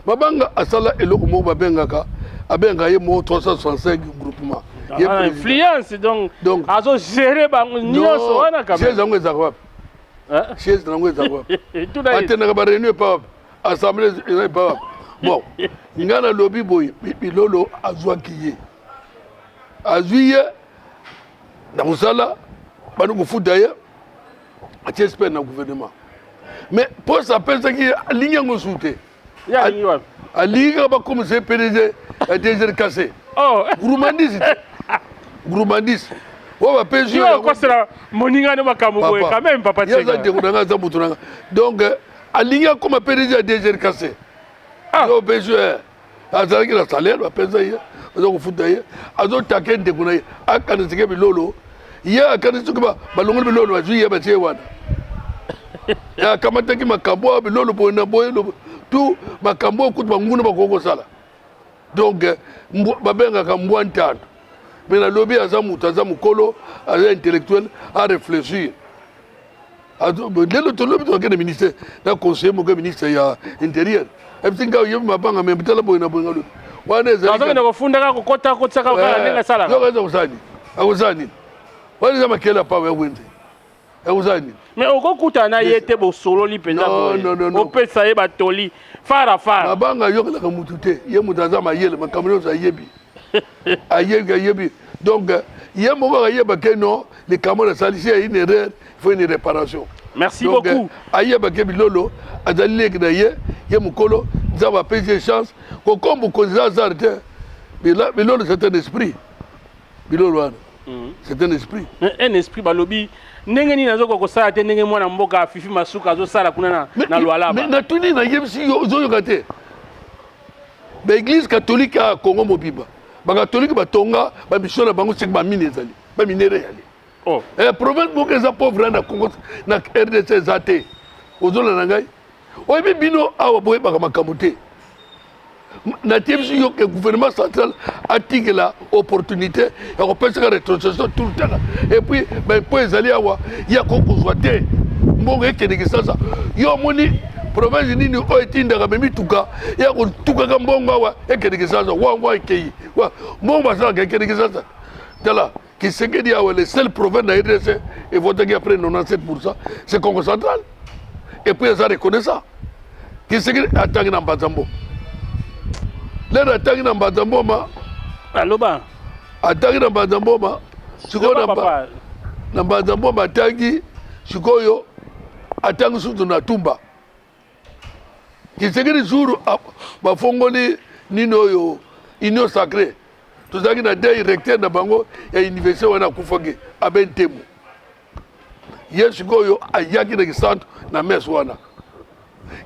Mabanga asala eloko moko abenga ye mo 365 groupement influence donc azo gérer bango nyonso wana quand même chez zango ezaka wapi chez zango ezaka wapi atendaka ba réunion pa wapi assemblée pa wapi bon ngana lobi boy Bilolo azwi ye na kusala banu kufuta ye atie spend na gouvernement mais pour ça pensa ki ligne ngo soute ya ligne wapi aliga ba comme c'est PDG a déjà cassé gourmandise wa ba PDG yo ko sera moninga ne makambo boye quand même papa Tseka ya za de za mutunanga donc aliga comme PDG a déjà cassé yo PDG azalaki na salaire ba pensa ye azo kufuta ye azo take de kuna akana sike Bilolo ye akana sike ba longo Bilolo ba juye ba tie wana ya kamata ki makambo Bilolo bona boye tout makambo okuti nguna bakoko sala donc babengaka mbwa ntando mais na lobi aza mutu aza mukolo aza intellectuel à réfléchir lelo tolobi tokende ministère na conseiller moko ministre ya intérieur ebisinga yebi mabanga me bitala boye na boye ngalo wana ezali azokende kofundaka kokota kotsaka kala ndenge sala yo kaza kusani akuzani wana za makela pa we wenze akuzani mais okokuta na yete bosololi penza non opesa ye batoli fara Mabanga yokelaka mutu te ye mutu aza mayele makambo nyonso ayebi donc ye moko ayeba ke non likambo nasalisi ya une erreur il faut une réparation merci beaucoup ayeba ke Bilolo azali leki na ye mokolo nzambe apesi chance kokombo konzi azar te Bilolo c'est un esprit Bilolo wana c'est un esprit balobi ndenge nini azoko kosala te ndenge mwana mboka Fifi Masuka azosala kuna na Lualaba mais na tuni na yebisi ozoyoka te baéglise catholique ya Congo mobimba bakatolike batonga bamisio na bango seki bamine ezali baminere yali province moko eza pauvre na Congo na RDC eza te ozolanda ngai oyebi bino awa boyebaka makambo te natie biso yo ke gouvernement central atikela opportunité ya kopesaka rétrocession tout le temps et puis po ezali awa ya kokozwa te mbongo ekendeki sasa yo omoni province nini oyo etindaka me mituka ya kotukaka mbongo awa ekendeki sasa wangwa ekei mbongo basalaka ekendeki sasa tala Kisekedi awa le seul province na RDC evotaki après 97% c'est Congo central et puis eza reconnaissant Kisekedi atangi na Mbanzambo lelo atangi na Mbanzamboma aloba atangi na Mbanzamboma sikoyo na Mbanzamboma atangi sikoyo atangi sutu na Tumba Kisekedi zuru bafongoli nini oyo union sacrée tozalaki na directeur na bango ya université wana akufaki abe Ntemu ye sikoyo ayaki na kisantu na messe wana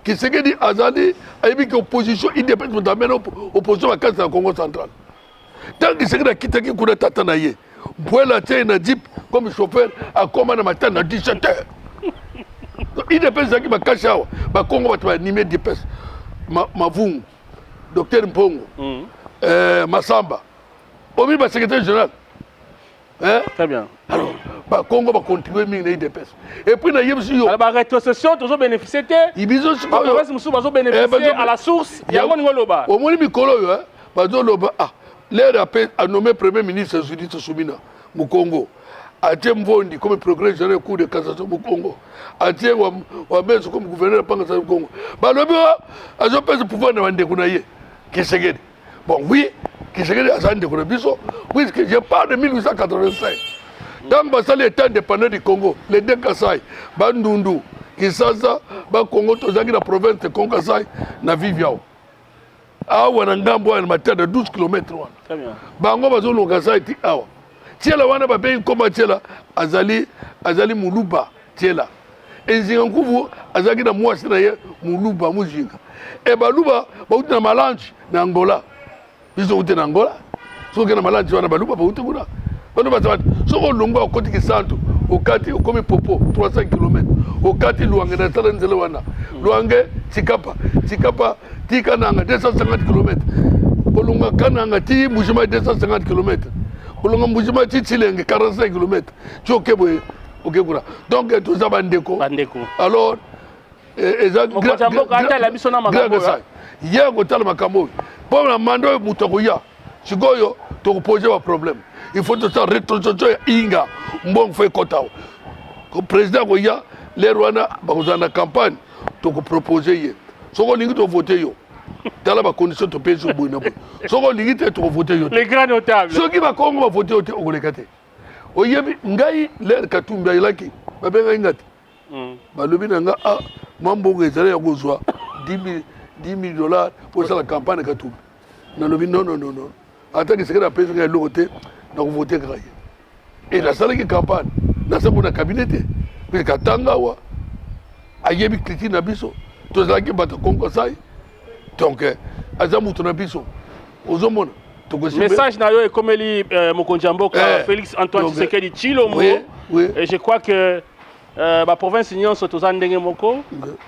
Kisekedi azali ayebi ke opposition indépendante amena opposition makasi na Congo central tant Kisekedi akitaki kuna tata na ye mpwela atie na jeep comme chauffeur akoma na matani na 17h indépendance ezalaki makasi awa bakongo bato baanime dipes Mavungu docteur Mpongo Masamba omi ba secrétaire général très bien alors ba Congo ba contribuer mingi na IDPS et puis na yebisi yo alors ba rétrocession toujours bénéficier ibizo ba province musu bazo bénéficier à la source yango ningo loba au moni mikolo yo bazo loba l'air a nommé premier ministre Judith Soumina mu Congo atie Mvondi comme procureur général cour de cassation mu Congo atie wa Benzo comme gouverneur panga mu Congo ba lobi azo pesa pouvoir na bande kuna ye Kisegedi bon oui Kisegedi azande kuna biso puisque je parle de 1885 dans le temps indépendant du Congo les deux Kassai Bandundu Kisasa ba Congo tozaki na province de Kongasai na Viviao awa na ngambo ya matière de 12 km wana très bien bango bazolonga sai ti awa tiela wana babengi koma tiela azali muluba tiela enzinga nkuvu azaki na mwasi na ye muluba mujinga e baluba bauti na malange na Angola biso uti na Angola soki na malange wana baluba bauti kuna baluba zawadi soko longo okoti kisantu okati okomi popo 300 km okati luange na sala nzele wana luange tikapa tika nanga 250 km bolunga kananga ti mujima 250 km bolunga mujima ti Chilenge 45 km chokebo okekura donc tout ça bandeko alors exact hier ko tala makambo pour la mando mutoko ya sikoyo to poser un problème il faut tout ça rétrocession inga mbong fait kotao ko président ko ya les rwanda bakozana campagne to ko proposer ye soko ningi to voter yo dans la condition de payer sur Bouna. Soko lingi te to voter yo. Les grands notables. Ceux qui va Congo va voter au Golekate. Oyebi ngai l'air katumba ilaki ba benga ingati. Ba lobi nanga mambo ngezala ya kozwa 10 000 dollars pour ça la campagne katumba. Na lobi non. Attends que la pèse ngalo côté na voter graye. Et la salle qui campagne na sa kuna cabinet puis katanga wa ayebi kriti na biso to zaki bato Congo sai. Donc azamutu na biso ozomona message na yo ekomeli mokonzi mboka Félix Antoine Tshisekedi Tshilombo et je crois que ba province nyonso toza ndenge moko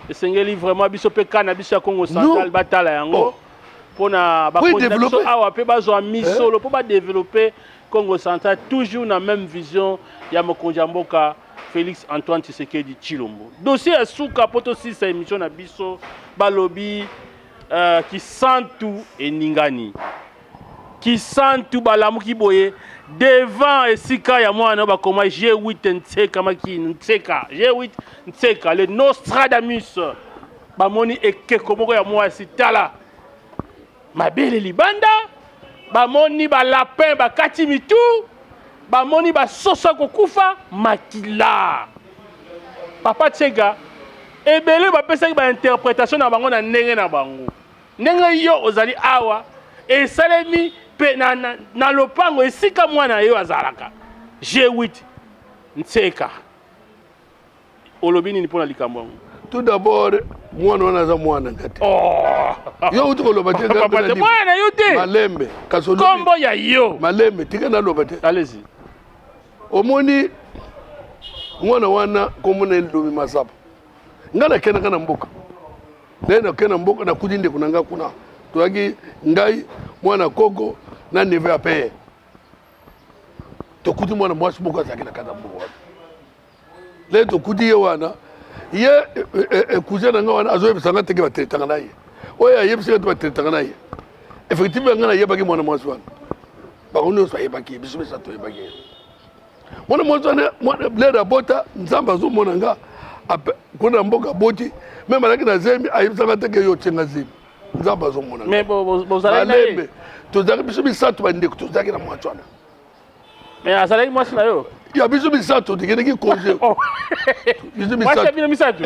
esengeli vraiment biso pe kana biso ya Congo central batala yango pona ba biso awa pe bazwa misolo po ba développer Congo central toujours na même vision ya mokonzi mboka Félix Antoine Tshisekedi Tshilombo dossier asuka poto 6 émission na biso balobi qui sent tout et ningani qui sent tout balamu ki boye devant esika ya mwana ba koma G8 ntseka maki ntseka G8 ntseka le Nostradamus ba moni ekeko moko ya mwasi tala mabele libanda ba moni ba lapin ba kati mitu ba moni ba sosa kokufa makila papa Tsega ebele ba pesa ba interprétation na bango na ndenge na bango ndenge yo ozali awa e salemi pe na lopango esika mwana yo azalaka G8 ntseka olobini ni pona likambo tout d'abord mwana wana za mwana ngati yo uti ko loba te ngati mwana yo te malembe kasolo kombo ya yo malembe tika na loba te allez-y omoni mwana wana komona ndomi masapo ngala kena kana mboka lena kena mboka na kudinde kunanga kuna toaki ngai mwana koko na neve apaye to kuti mwana mwasi mboka zakina kana mboka le to kuti ye wana ye kuzena nga wana azoye bisanga teke batetanga naye oya ye bisanga batetanga naye effectivement ngana ye baki mwana mwasi wana bakono so ye baki biso sa to ye baki mwana mwasi wana le bota nzamba zo mona nga kuna mboka boti même alaki na zemi ayibisaka teke yo tsenga zemi nzamba zo mona mais bozala naye tozaki biso bisato bandeko tozaki na mwasi wana mais azalaki mwasi na yo ya biso bisato tekendeki congé biso bisato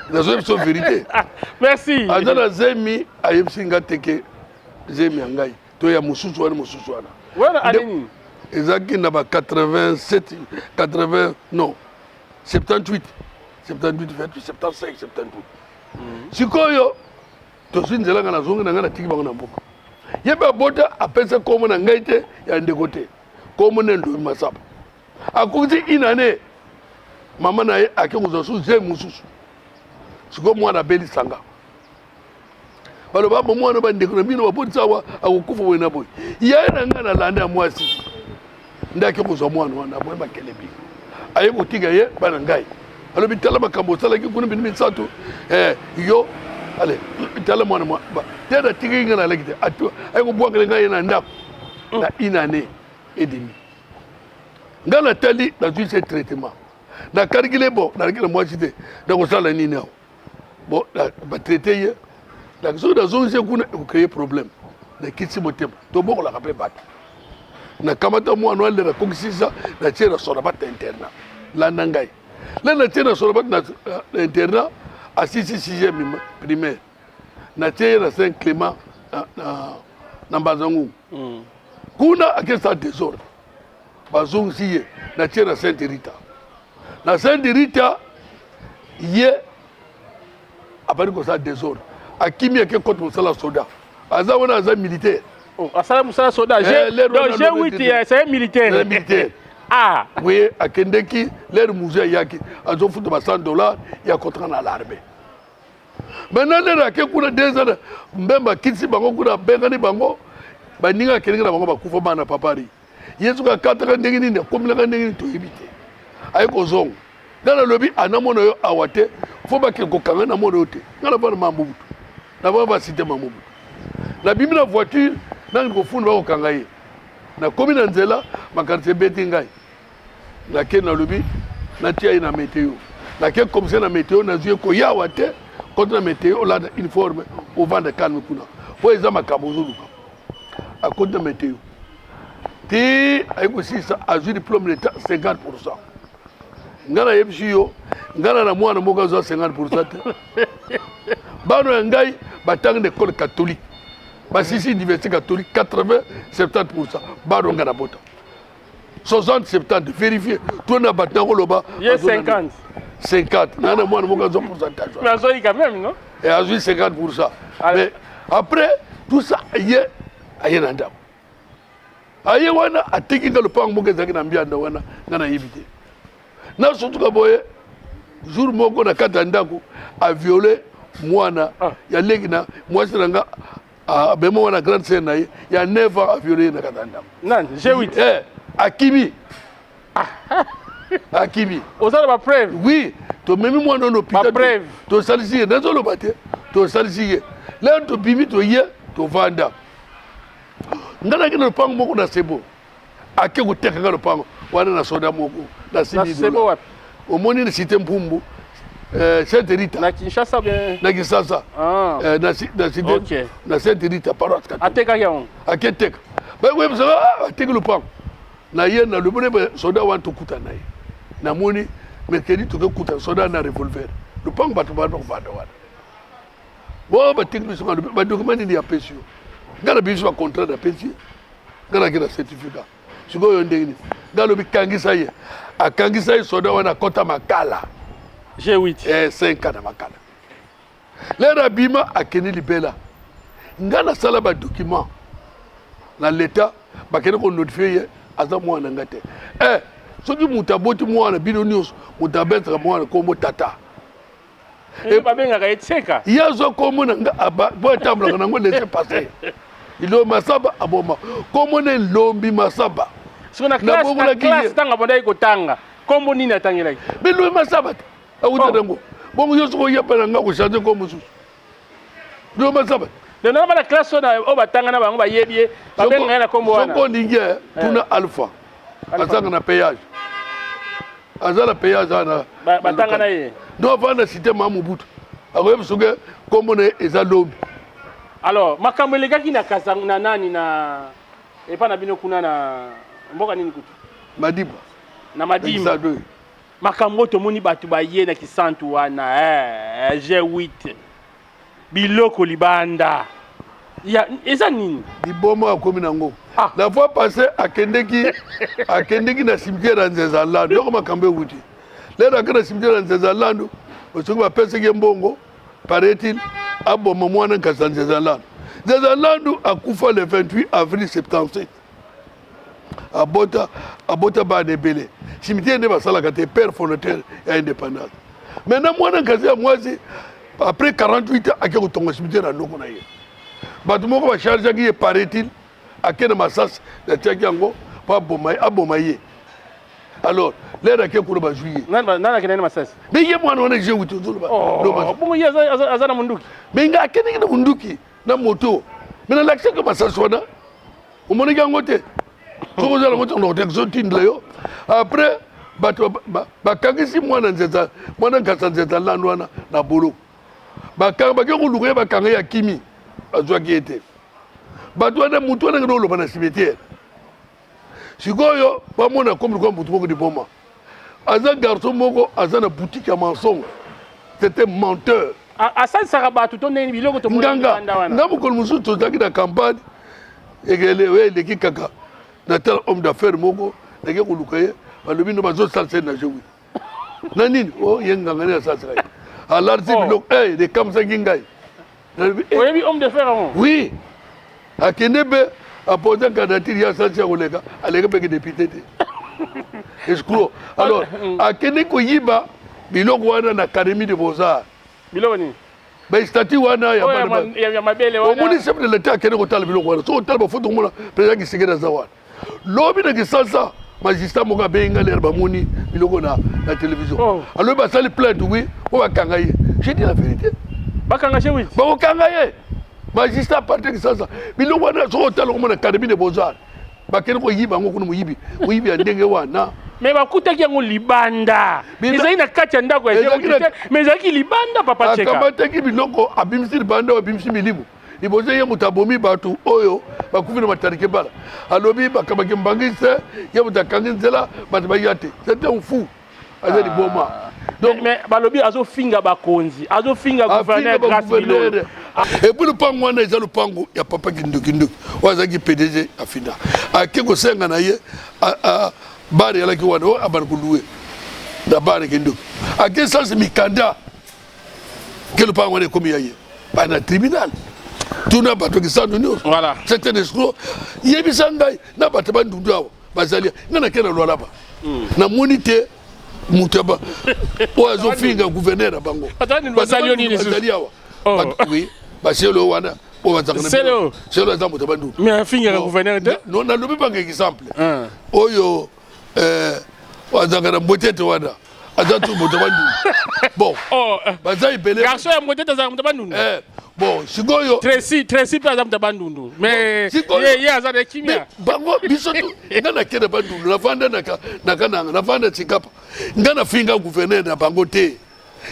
nazoye biso vérité merci aza na zemi ayebisi nga teke zemi ya ngai to ya mosusu wana wana anini ezalaki na ba 87 80 non 78 28 75 78 sikoyo tozwi nzela nga nazongi na nga natiki bango na mboka yebe abota apesa komo na ngai te ya ndeko te komo na ndomi masapa akokisi inane mama na ye ake kozwa su ze mosusu sikoyo mwana abelisanga baloba mwana bandeko na bino babotisa awa akokufa boye na boye yaye na ngai nalanda ya mwasi nde ake kozwa mwana wana boye bakele bino aye kotika ye bana ngai alobi tala makambo osalaki kuna bino misato yo ale tala mwana te na tiki nga na leki te aye kobwakele ngai ye na ndako na une année et demi nga na tali nazwi ce traitement na calcule bon na rekela mwasi te na kosala nini awo bon batraite ye soki nazongisi kuna ekocreye problème nakitisi motema tobokolaka mpe bato nakamata mwana alera akokisisa natie na sola bata internat landa ngai le natie na sola bata na internat asisi 6e primaire natie ye na Saint Clément na Mbazangu kuna akesa désordre bazongisi ye natie na Sainte Rita na Sainte Rita ye abandi kosala désordre akimi ake kote mosala soda aza wana aza militaire asala mosala soda donc G8 c'est militaire ah oui akendeki l'air musée yaki azofuta ba $100 ya contrat na l'armée maintenant l'air ake kuna 2 ans mbemba kitsi bango kuna bengani bango baninga kelinga na bango bakufa bana papari yesu ka kataka ndenge nini komilaka ndenge nini toyebite aye kozonga ngana lobi anamona yo awate fo bake kokanga na mono te ngana bana mambutu na baba cité mambutu na bimi na voiture nangi kofunda bakokanga ye na komi na nzela makartie beti ngai na ke na lobi na tia na météo na ke comme ça na météo na zue ko yawa te contre na météo la uniforme au vent de calme kuna po eza makambo zuluka à contre na météo ti ay ko sisa azui diplôme d'état 50%. Ngana yebisi yo ngana na mwana moko azwa 50% te bano ya ngai batanga na école catholique basisi université catholique 80-70% bano ngana bota 60-70 vérifier tona batanga koloba ye 50 ngana mwana moko azwa pourcentage mais azoi quand même non et azwi 50%. Mais après tout ça aye na ndako aye wana atiki nga lopango moko ezalaki na mbianda wana ngana yebite na surtout boye jour moko na kata ndako a violé mwana ya leki na mwasi nanga bemo wana grande sœur na ye ya 9 ans a violé na kata ndako nan G8 akimi akimi osala ba preuve oui to memi mwana no preuve to salisi na zolo bate to salisi le to bimi to ye to vanda ngana kina lopango moko na sebo ake kuteka ngalo pango wana na soda moko na sebo wapi omoni na cité Mpumbu Sainte Rita na Kinshasa bien na Kinshasa na cité okay. na Sainte Rita paroisse catholique ateka yango aketeka ba websa ateka lopango na ye na lobone soda wan to kuta na ye na moni mercredi to kuta soda na revolver lopango batu ba vanda wana bo ba technique ba document ni ya pension ngala biso ba contrat de pension ngala kina certificat siko yo ndengini ngalo bikangisa ye akangisa ye soda wana kota makala G8 5 ans na makala lera bima akeni libela ngala sala ba document na l'état bakene ko notifier ye aza mwana ngate soki mutaboti mwana bino news mutabetsa mwana kombo tata babengaka etseka yazo komona nga bo tambla na ngo laisser passer ilo masaba aboma komona lombi masaba sona classe tanga bonda kotanga kombo nini atangelaki bilo masaba awuta dango bongo yoso ko yepela nga ko changer kombo susu bilo masaba le normal la classe na o batanga na bango bayebie babenga na kombo wana soko ninge tuna alpha azanga na péage azala péage ana batanga na ye do vana cité Mamubutu akoyebi soki kombo na eza lombi alors makambo elekaki na Kazang na nani na epa na bino kuna na mboka nini kutu Madiba na Madimba makambo tomoni batu baye na kisantu wana G8 biloko libanda ya eza nini libomo akomi nango la fois passée akendeki na cimetière ya Nzezalando yoko makambo ekuti lelo ake na cimetière ya Nzezalando osoki bapesaki mbongo paraît-il aboma mwana nkasi ya Nzezalando Nzezalando akufa le 28 avril 77 abota bana ebele cimetière nde basalaka te père fondateur ya indépendance maintenant mwana nkasi ya mwasi après 48 ans ake kotonga cimetière ya ndoko na ye bato moko bachargeaki ye paraît-il ake na masasi natiaki yango po aboma ye alors l'air à quel cours juillet nana kenene masasi mais il y a moi on est joué tout oh bon il y a azana munduki mais nga kenene na munduki na moto mais na l'accès que masasi wana o moni gangote soko za la moto no te zotindle yo après bato bakangisi mwana nzeza mwana nkasa nzeza lando wana na bolo bakanga bakeko luka bakanga ya kimi azwaki ete bato wana mutu wana ngolo bana cimetière sikoyo bamona comme quoi mutu moko dipoma aza garçon moko aza na boutique ya mensonge c'était menteur asali sarabato to neni biloko to nganga nga mokolo mosusu tozalaki na campagne ekele oyo eleki kaka na tel homme d'affaires moko ndenge koluka ye balobi no bazosalisa na jewi na nini o ye nganga nini asalisaka ye alarisi biloko de kamsaki ngai oyebi homme d'affaires oui akende mpe apose candidature ya asalisi ya koleka aleki mpeke député te escro alors akende koyiba biloko wana na académie de beaux-arts biloko nini bastatut wana ya mabele wana omoni chef de l'état akende kotala biloko wana so otala bafoto komona président Kisekedi aza wana lobi na Kinshasa magistrat moko abenga lere bamoni biloko na télévision alobi basali plainte oui po bakanga ye j'ai dit la vérité bakanga che oui bakokanga ye magistrat parti Kinshasa biloko wana so otala komona académie de beaux-arts bakende koyiba yango kuna moyibi ya ndenge wana mais bakutaki yango libanda ezali na kati ya ndako ya mais ezalaki libanda papa cheka akamataki biloko abimisi libanda abimisi milimu liboze ye moto abomi bato oyo bakufi na matarike bala alobi bakamaki mbangi se ye moto akangi nzela bato baya te c'était un fou aza liboma donc mais balobi azofinga bakonzi azofinga gouverneur grâce biloko et puis lupango wana eza lupango ya papa kindukinduki oyo azalaki PDG afina ake kosenga na ye bare yalaki wana oyo abana koluwe na bare kinduki ake sansi mikanda ke lupango wana ekomi ya ye bana tribunal tuna bato kisano nyonso voilà c'est un escroc yebisa ngai na bato bandundu awa bazali nga nakenda lwala ba namoni te mutu ba oyo azofinga gouverneur na bango bazali awa oui baselo wana oyo bazaka selo aza moto bandundu mais afingaka gouverneur te non nalobi banga exemple oyo azaka na mbotete wana aza tu moto bandundu bon baza ebele garçon ya mbotete azaka moto bandundu bon sikoyo Tracy pe aza moto bandundu mais ye aza na kimia bango biso tu nga nakende bandundu navanda nakananga navanda tsikapa nga nafinga gouverneur na bango te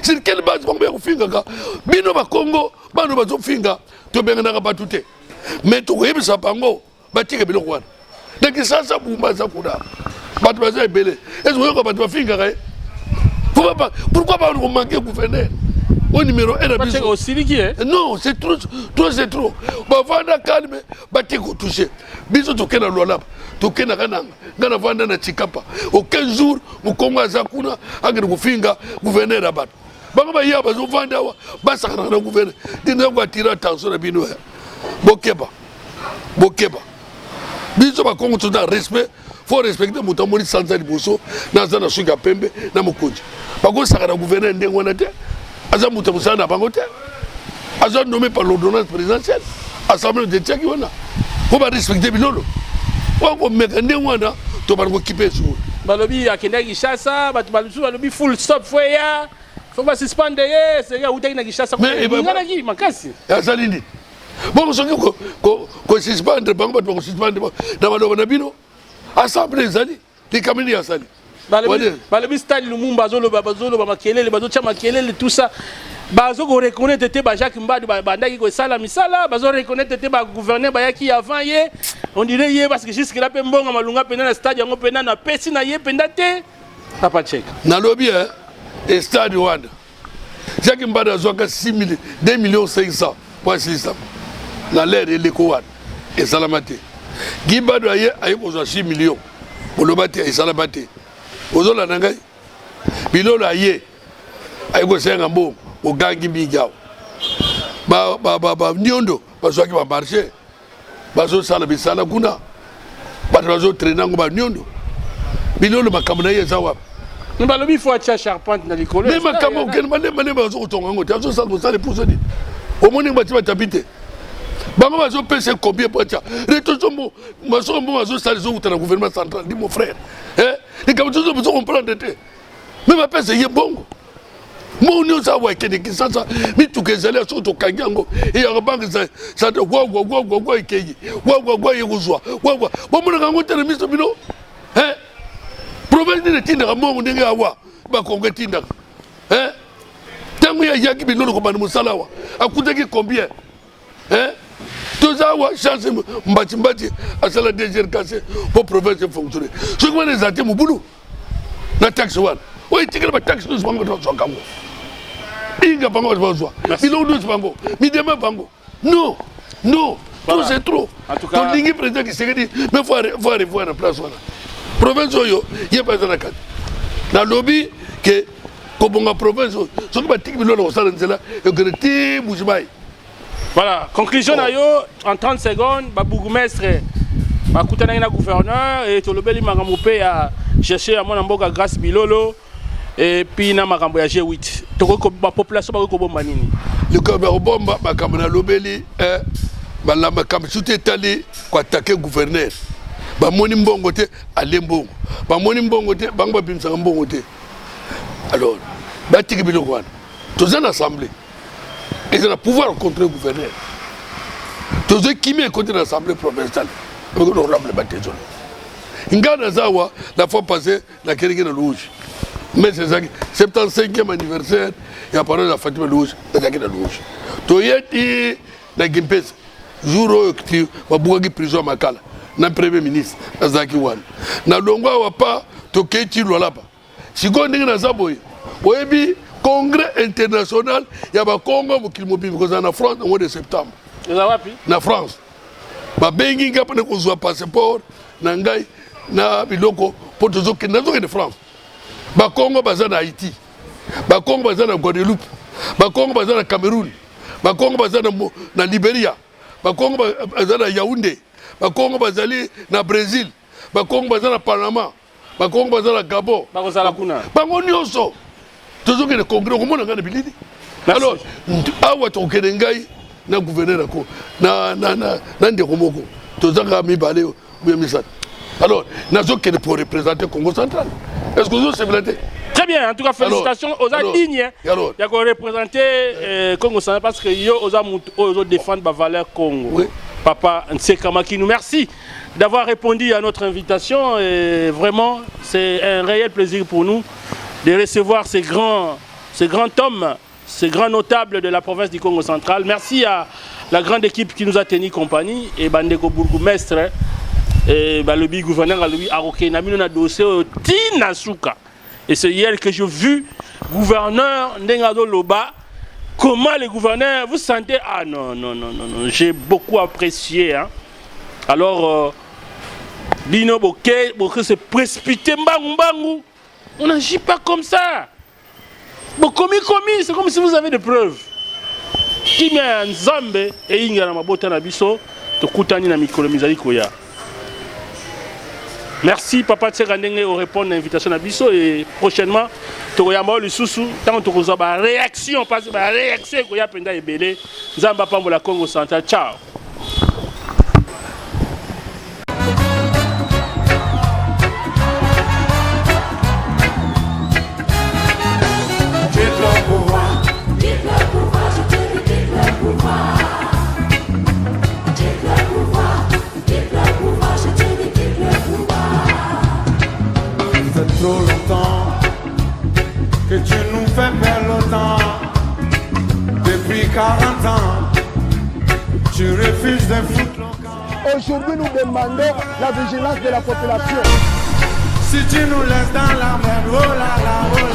sur quelle base bango ya kofingaka bino bakongo bano bazofinga tobenganaka bato te mais tokoyebisa bango batika biloko wana na Kinshasa bumba aza kuna bato baza ebele ese koyoka bato bafingaka ye pourquoi bano komanke gouverneur au numéro 1 na biso non c'est trop bavanda calme batiko toucher biso tokena lwalaba tokena kananga ngana vanda na Tshikapa aucun jour mukongo aza kuna angene kufinga gouverneur ya bato bango baya bazovanda wa basakana na gouverneur dina ko atira attention na bino ya bokeba biso bakongo toza respect faut respecter moto amoni sanza liboso naza na suka pembe na mokonzi bakosakana gouverneur ndenge wana te aza muta musana bango te aza nommé par l'ordonnance présidentielle assemblée de Tchaki wana faut pas respecter bilolo wako meka ndenge wana to bana ko kipe sur balobi akenda Kinshasa bato balusu balobi full stop foya faut pas suspendre ye c'est ya utaki na Kinshasa ko ngana ki makasi azalindi bon soki ko suspendre bango bato ko suspendre na baloba na bino assemblée zali likamini ya sali balobi Stade Lumumba bazoloba makelele bazotia makelele tout ça bazo ko reconnaître te ba Jacques Mbadi bandaki ko sala misala bazo reconnaître te ba gouverneur bayaki avant ye on dirait ye parce que jusque là pe mbonga malunga pena na stade yango pena na pesi na ye penda te papa check na lobby et stade wana Jacques Mbadi azoka 2 millions 500 pour ça na l'air et l'éco wana et salamate Gibado aye ko 6 millions pour le battre et salamate ozola na ngai bilolo aye ayiko senga mbo ogangi bijao ba nyondo bazwaki ba marché bazo sala bisala kuna bazo traîner ngo ba nyondo bilolo makambo na ye zawa mbalobi fo acha charpente na likolo mais makambo ken mane bazo tonga ngo tazo sala bosala pour ça dit au moni ngati batapite bango bazo pese combien pour ça retozo mo bazo sala zo utana gouvernement central dit mon frère Les camarades ne peuvent comprendre. Mais ma père, c'est bon. Mon Dieu, ça va être ça. Mais tout que ça, sur tout Kangango. Et il y a un banque, ça de Waouh, bon, mon grand côté de Mr. Bino. Hein? Province de Tinda, mon Négawa, Bakonga Tinda. Hein? Tant qu'il y a Yaki Bino, comme Moussalawa. À coûter combien? Hein? Tout ça, chance, Mbati, à la deuxième casse pour province de fonctionner. Je vois les athées, mon boulot. La taxe, oui, tu as la taxe, nous sommes dans son camp. Inga Bango, Milon douce Bango, Midema Bango. Non, non, tout c'est trop. En tout cas, ton président qui s'est dit, mais il faut arriver à la place. Province, il n'y a pas de cas. Dans le lobby, que comme la province, ce qui va être au salon de là, et que le petit Boujbaï. Voilà, conclusion en 30 secondes, le bourgmestre, le gouverneur et tout le bel Magamopé a cherché à mon amboka grâce Bilolo. Et puis na makambo ya G8 toko ba population ba ko bomba nini le ko bomba makambo na lobeli ba la makambo tout étalé ko attaquer gouverneur ba moni mbongo te alembo ba moni mbongo te bango bimsa mbongo te alors ba tiki biloko wana tous en assemblée ils ont le pouvoir contre le gouverneur tous ceux qui met contre l'assemblée provinciale avec l'honorable Batezo ingana zawa la fois passée la Kéringue de Louge. Mais c'est ça, 75e anniversaire, il y a parlé de la Fatima Louge, de la Louge. Tu y es dans Gimpes, jour où tu vas bouger prison à Makala, dans le Premier ministre, dans Zaki Wan. Dans le Longwa, pas, tu es là-bas. Si tu es dans Zaboy, oui, congrès international, il y a un Congo qui est mobile, parce qu'en France, au mois de septembre. En France. Ma bengi ngapa ne kozwa passeport na ngai na biloko pour tous qui na de France. Ba Congo baza na Haïti. Ba Congo baza na Guadeloupe. Ba Congo baza na Cameroun. Ba Congo baza na Libéria. Ba Congo baza na Yaoundé. Ba Congo bazali na Brésil. Ba Congo baza na Panama. Ba Congo baza na Gabon. Ba kozala kuna. Ba ngonyoso. Tous qui ne congrès comment na bilidi. Alors awa to kedengai na gouverneur ko na ndeko moko tozanga mibale ou misat. Alors nazo que pour représenter Congo central. Est-ce que vous avez très bien, en tout cas félicitations aux dignes. Il y a qu'on représenter Congo central parce que yo aux défendre la valeur Congo. Oui. Papa Nsekama Kinou, merci d'avoir répondu à notre invitation et vraiment c'est un réel plaisir pour nous de recevoir ces grands hommes, ces grands notables de la province du Congo central. Merci à la grande équipe qui nous a tenu compagnie et Bandeko bourgmestre et le gouverneur lui a na dossier Tina Souka. Et c'est hier que j'ai vu gouverneur Ndengado Loba. Comment les gouverneurs vous sentez? Ah non, j'ai beaucoup apprécié. Hein. Alors, Bino Boké se précipiter, mbangou. On n'agit pas comme ça. Bon, commis, c'est comme si vous avez des preuves. Qui met un Zambé et Ingara Mabota Nabiso, to Koutani na Mikolomizali Koya. Merci Papa Tsegandenge au répondre à l'invitation Nabiso et prochainement, Togoyama le Soussou, tant que vous avez réaction, parce que la réaction Koya Penda et Belé, Zamba Pambola Congo Central. Ciao. Trop longtemps que tu nous fais perdre le temps. Depuis 40 ans, tu refuses de foutre le camp. Aujourd'hui, nous demandons la vigilance de la population. Si tu nous laisses dans la merde, oh là là, oh là là.